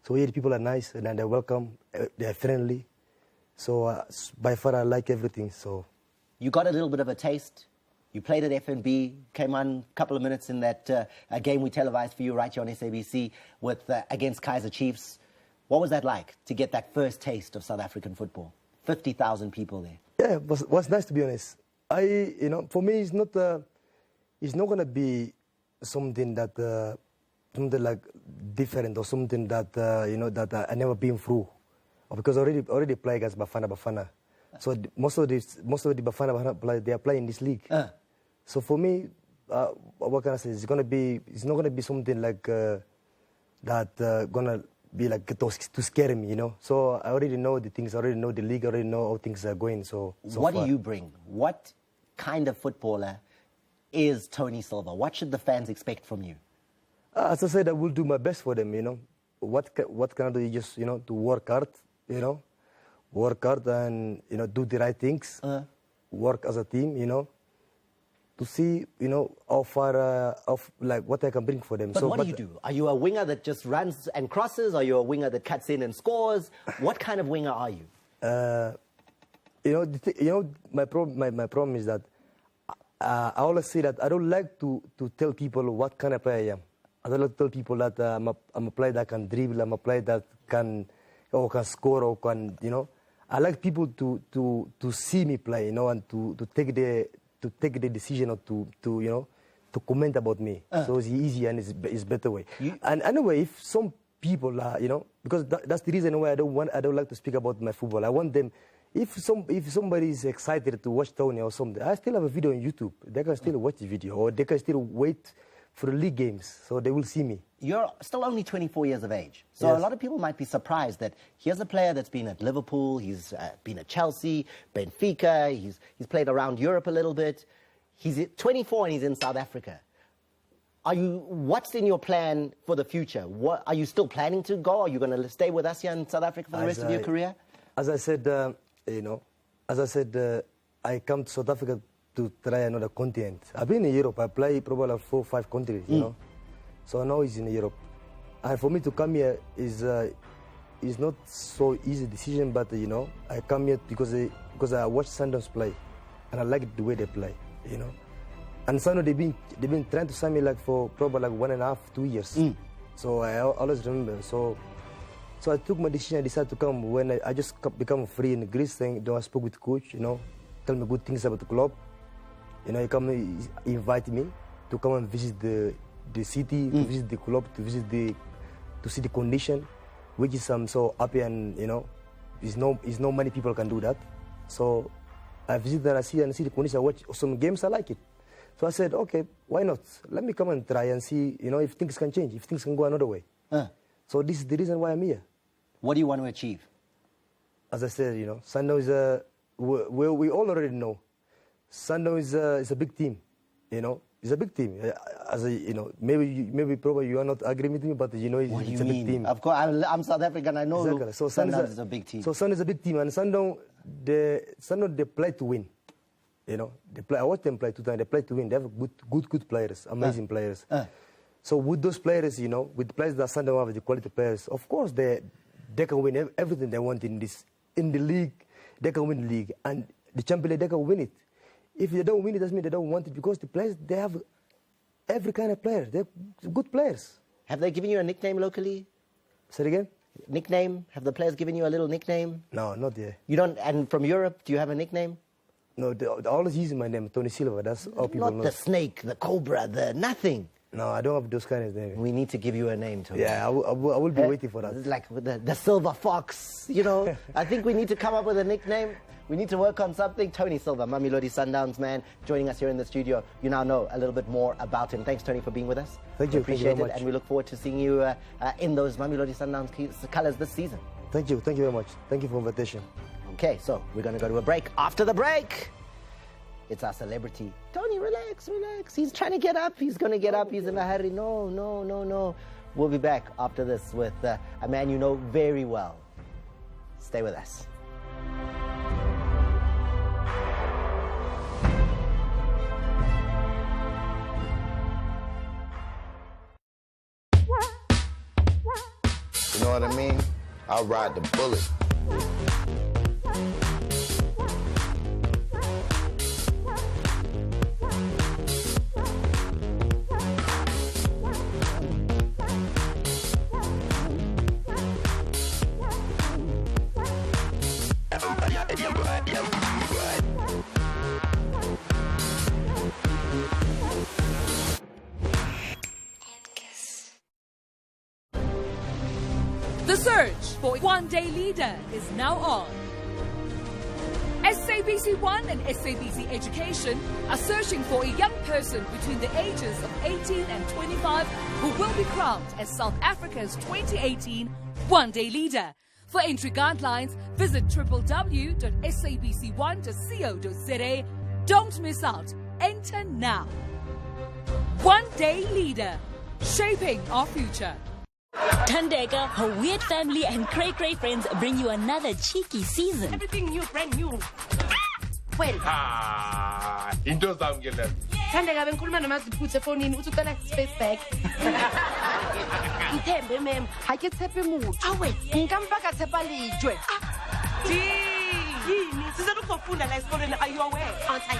So here the people are nice and they're welcome, they're friendly. So by far I like everything. So you got a little bit of a taste. You played at FNB, came on a couple of minutes in that game we televised for you right here on SABC with against Kaizer Chiefs. What was that like to get that first taste of South African football? 50,000 people there. Yeah, it was nice, to be honest. For me, it's not going to be something that. Something like different or something that that I never been through, because already play against Bafana. So most of the Bafana they are playing this league. So for me, what can I say? It's not gonna be something like that gonna be like to scare me, So I already know the things. I already know the league. I already know how things are going. So what do you bring? What kind of footballer is Tony Silva? What should the fans expect from you? As I said, I will do my best for them, What can I do? Just, to work hard, work hard and, do the right things, work as a team, to see, how far, what I can bring for them. But what do you do? Are you a winger that just runs and crosses? Are you a winger that cuts in and scores? What kind of winger are you? My problem is that I always say that I don't like to tell people what kind of player I am. I don't like to tell people that I'm a player that can dribble, I'm a player that can score, or can, I like people to see me play, and to take the decision or to comment about me. So it's easy and it's better way. And anyway, if some people are, because that's the reason why I don't like to speak about my football. I want them. If somebody is excited to watch Tony or something, I still have a video on YouTube. They can still watch the video, or they can still wait for the league games, so they will see me. You're still only 24 years of age. So Yes. A lot of people might be surprised that here's a player that's been at Liverpool, he's been at Chelsea, Benfica, he's played around Europe a little bit. He's 24 and he's in South Africa. What's in your plan for the future? Are you still planning to go? Are you going to stay with us here in South Africa for the rest of your career? As I said, I come to South Africa to try another continent. I've been in Europe. I play probably like 4 or 5 countries, So I know it's in Europe. And for me to come here is not so easy decision, but I come here because I watch Sundowns play. and I like the way they play, you know. And Sando, they've been trying to sign me like for probably like 1.5, 2 years. So I always remember. So I took my decision. I decided to come when I just become free in Greece. Then I spoke with the coach, you know, tell me good things about the club. You know, he invite me to come and visit the city, to visit the club, to see the condition, which is I'm so happy, and you know, it's no many people can do that. So I visit and I see the condition. I watch some games. I like it. So I said, okay, why not? Let me come and try and see, you know, if things can change, if things can go another way. So this is the reason why I'm here. What do you want to achieve? As I said, you know, Sundowns is we all already know. Sundowns is a big team, you know. It's a big team. You know, maybe probably you are not agreeing with me, but you know, it's a big team. Of course, I'm South African. I know. Exactly. So Sundowns is a big team. So Sundowns is a big team, and Sundowns they play to win. You know, they play. I watch them play 2 times. They play to win. They have good players, amazing players. So with those players, you know, with the players that Sundowns have, the quality players, of course they can win everything they want in the league. They can win the league, and the Champions League they can win it. If they don't win it, doesn't mean they don't want it, because the players, they have every kind of player. They're good players. Have they given you a nickname locally? Say it again? Nickname? Have the players given you a little nickname? No, not yet. You don't? And from Europe, do you have a nickname? No, they're always using my name, Tony Silva. That's all people know. Not the snake, the cobra, the nothing. No, I don't have those kind of names. We need to give you a name, Tony. Yeah, I will be waiting for that. Like the silver fox, you know. I think we need to come up with a nickname. We need to work on something. Tony Silva, Mamelodi Sundowns man, joining us here in the studio. You now know a little bit more about him. Thanks, Tony, for being with us. Thank you. Appreciate it, and we look forward to seeing you in those Mamelodi Sundowns colours this season. Thank you very much. Thank you for the invitation. Okay, so we're going to go to a break. After the break, it's our celebrity. Tony, relax. He's trying to get up. He's going to get up. He's in a hurry. No. We'll be back after this with a man you know very well. Stay with us. You know what I mean? I'll ride the bullet. The search for one-day leader is now on. SABC One and SABC Education are searching for a young person between the ages of 18 and 25 who will be crowned as South Africa's 2018 one-day leader. For entry guidelines, visit www.sabc1.co.za. Don't miss out. Enter now. One-day leader, shaping our future. Tandega, her weird family and cray-cray friends bring you another cheeky season. Everything new, brand new. Well. Into zamkele. Thandeka bengikhuluma noMaziphuthe efonini uthi ucela space bag. Ithembe mem, ha ke tshepe motho. Awe, nkampa ka tshepa lejwe. Yini? Sizabe ukufunda la esikoleni, are you aware?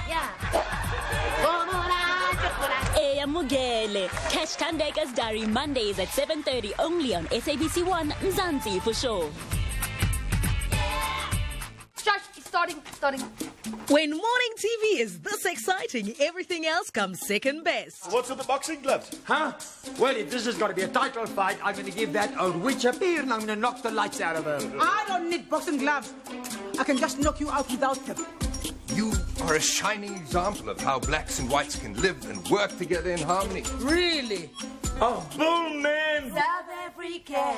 Yeah. Eyamugele. Catch Tandeka's Diary Mondays at 7:30 only on SABC One, Mzansi for sure. Starting. When morning TV is this exciting, everything else comes second best. What's with the boxing gloves? Huh? Well, if this is going to be a title fight, I'm going to give that a witch a beer and I'm going to knock the lights out of her. I don't need boxing gloves. I can just knock you out without them. You are a shining example of how blacks and whites can live and work together in harmony. Really? Oh, boom, man! South Africa,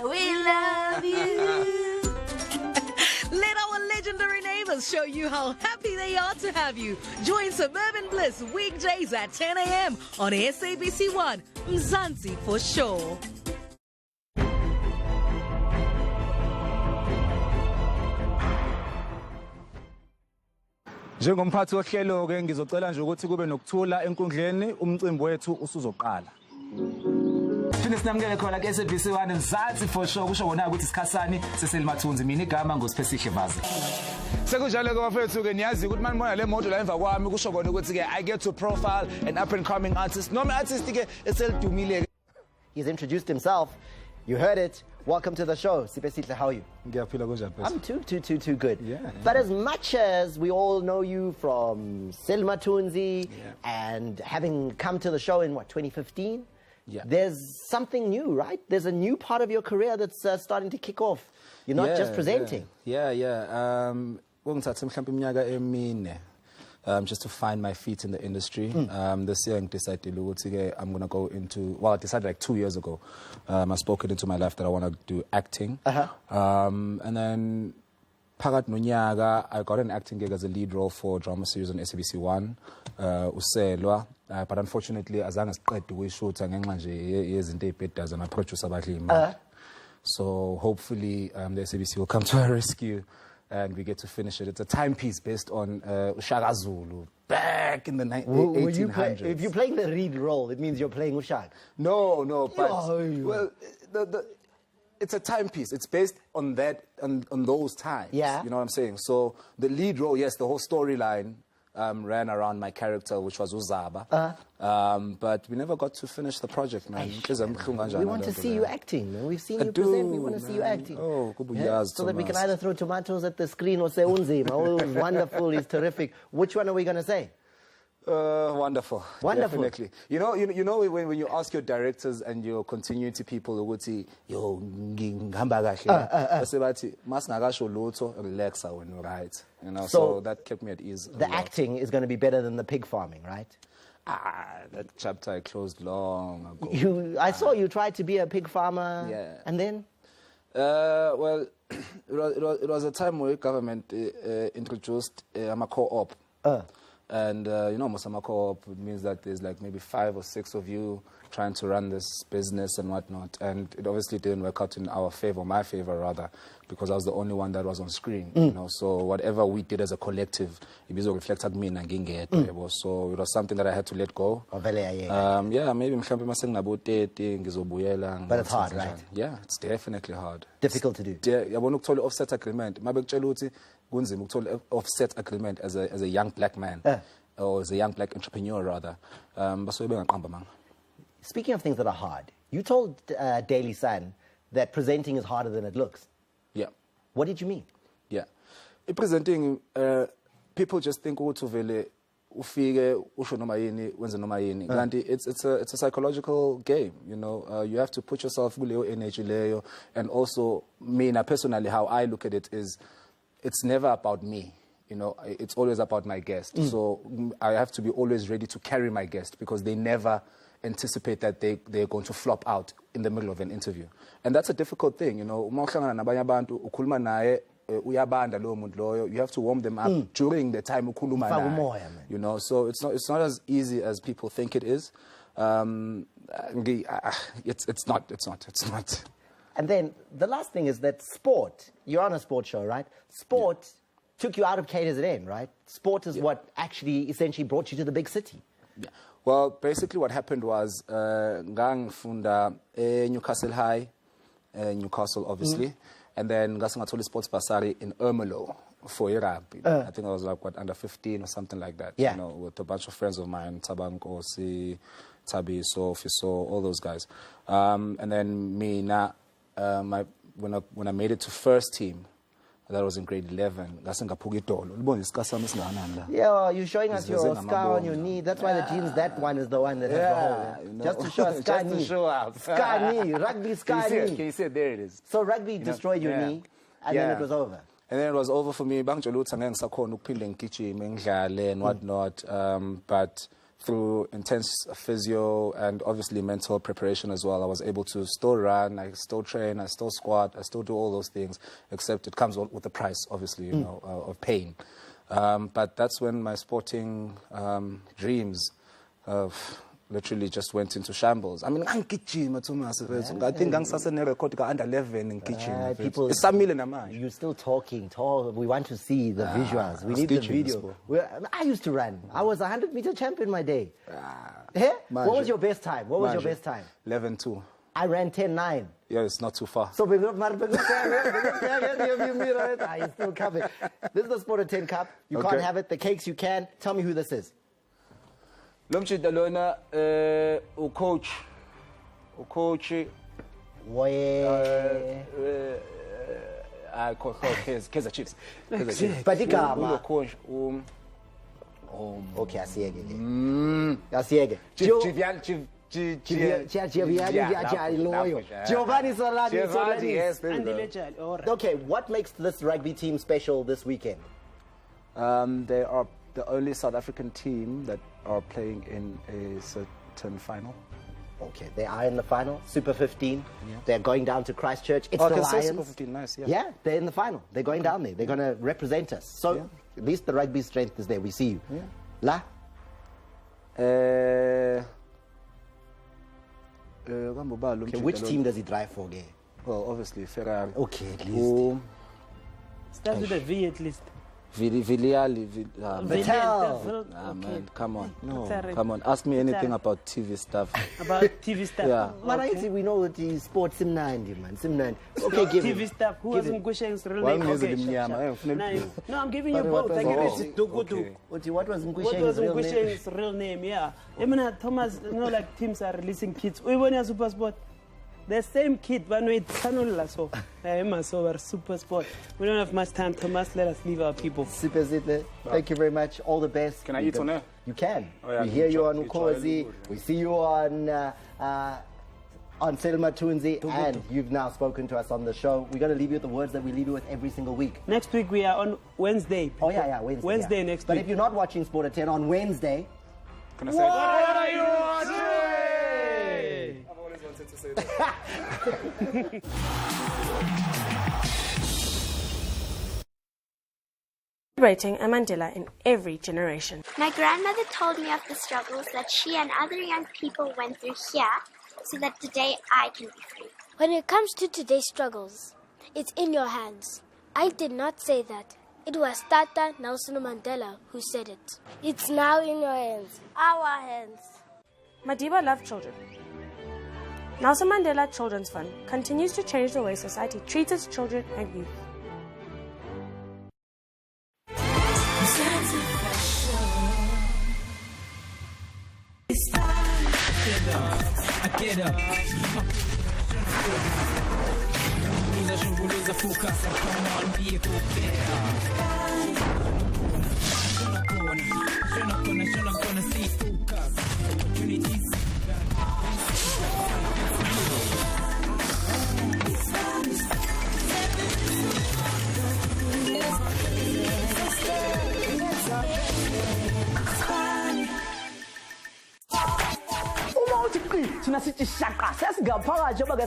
we love you. Let our legendary neighbors show you how happy they are to have you. Join Suburban Bliss weekdays at 10 a.m. on SABC One, Mzansi for sure. Njengomphathi wohlelo ke ngizocela nje ukuthi kube nokuthula enkundleni umcimbi wethu usuzoqala. Sine sinamukele khona ke SABC One Mzansi for sure kusho wona ukuthi isikhasani seselimathunzi mina igama ngoSiphesihle Vazi. Sekunjalo ke bafethu-ke niyazi ukuthi manibona le moto la emva kwami kusho kona ukuthi-ke I get to profile an up-and-coming artist. Noma artist-ke eselidumile. He's introduced himself. You heard it. Welcome to the show. Sipe, how are you? I'm too good. Yeah. But as much as we all know you from Selma Tunzi and having come to the show in, 2015? Yeah. There's something new, right? There's a new part of your career that's starting to kick off. You're not just presenting. Yeah. Just to find my feet in the industry. This year I decided I'm going to go into, well, I decided like 2 years ago. I spoke it into my life that I want to do acting. And then Pagat Nunyaga, I got an acting gig as a lead role for a drama series on SABC 1, Uselwa. But unfortunately, as long as I do shoot, I'm a producer. So hopefully the SABC will come to our rescue and we get to finish it. It's a timepiece based on Ushaga Zulu back in the 1800s. If you're playing the lead role, it means you're playing Ushaga. No, but well, it's a timepiece. It's based on that, on those times. Yeah. You know what I'm saying? So the lead role, yes, the whole storyline ran around my character, which was Uzaba. But we never got to finish the project, man. We want to see you acting, man. We've seen you present. We want to see you acting. Oh, so that we can either throw tomatoes at the screen or say Unzima. Oh, it was wonderful. He's terrific. Which one are we going to say? Wonderful. Definitely. You know when you ask your directors and your continuity people who would say, yo, relax when you write. You know, so that kept me at ease. The acting is going to be better than the pig farming, right? That chapter I closed long ago. I saw you tried to be a pig farmer. Yeah. And then? Well, it was a time where government introduced a co-op. And, most of my co-op means that there's like maybe 5 or 6 of you trying to run this business and whatnot. And it obviously didn't work out in our favor, my favor rather, because I was the only one that was on screen. You know, so whatever we did as a collective, it was reflected me and so it was something that I had to let go. Yeah, maybe but it's hard, right? Yeah, it's definitely hard. Difficult to do. Offset agreement. Offset agreement as a young black man, or as a young black entrepreneur rather. Speaking of things that are hard, you told Daily Sun that presenting is harder than it looks. Yeah. What did you mean? Yeah. Presenting, people just think it's a psychological game, you know. You have to put yourself with your energy, and also me personally, how I look at it is, it's never about me, you know. It's always about my guest. So I have to be always ready to carry my guest because they never anticipate that they're going to flop out in the middle of an interview, and that's a difficult thing, you know. You have to warm them up during the time, you know. So it's not as easy as people think it is. It's not. And then the last thing is that sport. You're on a sports show, right? Sport took you out of KZN, right? Sport is what actually essentially brought you to the big city. Yeah. Well, basically what happened was Funda Newcastle High, Newcastle obviously, and then Gasangatoli Sports Basari in Ermelo for Irab. I think I was like under 15 or something like that. Yeah. You know, with a bunch of friends of mine, Tabanko, Tabi, Fiso, all those guys. And then me now, when I made it to first team, that was in grade 11. Yeah, you're showing us your scar on your knee. That's why the jeans, that one is the one that has the hole. You know? Just to show a scar knee. Just to show out. Scar knee, rugby scar knee. Can you see it? There it is. So rugby destroyed your knee, and then it was over. And then it was over for me. And whatnot. But through intense physio and obviously mental preparation as well, I was able to still run, I still train, I still squat, I still do all those things, except it comes with the price, obviously, you know, of pain. But that's when my sporting dreams literally just went into shambles. I mean, I think I'm under 11 in kitchen. People, you're still talking. We want to see the visuals. We need the video. I used to run. I was a 100-meter champion my day. What was your best time? 11.2. I ran 10.9. Yeah, it's not too far. So he's still coming. This is the Sport of 10 Cup. You can't have it. The cakes you can. Tell me who this is. Coach. Kaizer Chiefs. But okay, Giovanni Solani. Okay, what makes this rugby team special this weekend? They are the only South African team that are playing in a certain final. Okay, they are in the final, Super 15. Yeah. They're going down to Christchurch. It's the Lions. Super 15, nice, yeah. Yeah, they're in the final. They're going down there. They're going to represent us. So at least the rugby strength is there. We see you. Yeah. La? Okay, which team does he drive for, Gay? Well, obviously, Ferrari. Okay, at least. Start with a V at least. Viliali. Man, come on. No, come on. Ask me anything about TV stuff. About TV stuff? Yeah. Okay. We know that he's Sport Sim9, man. Sim9. Okay, give TV stuff. Who was Mkweshen's real name? Okay, no, I'm giving you both. I give it to Dugu. What was Mkweshen's real name? Yeah. Even Thomas, like teams are releasing kids. We want a Super Sport. The same kid, but no, it's so we're Super Sport. We don't have much time, Thomas. Let us leave our people. Super Zitler. Thank you very much. All the best. Can I eat on air? You can. Oh, yeah, we hear you on Ukozi. We see you on Selma Tunzi, and you've now spoken to us on the show. We're going to leave you with the words that we leave you with every single week. Next week we are on Wednesday. Oh yeah, Wednesday. Wednesday next week. But if you're not watching Sport at 10 on Wednesday, can I say what are you watching? To say that. Celebrating a Mandela in every generation. My grandmother told me of the struggles that she and other young people went through here so that today I can be free. When it comes to today's struggles, it's in your hands. I did not say that. It was Tata Nelson Mandela who said it. It's now in your hands. Our hands. Madiba loved children. Nelson Mandela Children's Fund continues to change the way society treats its children and youth. Get up. Thina sithi shaqa sesigaphakathi oba ke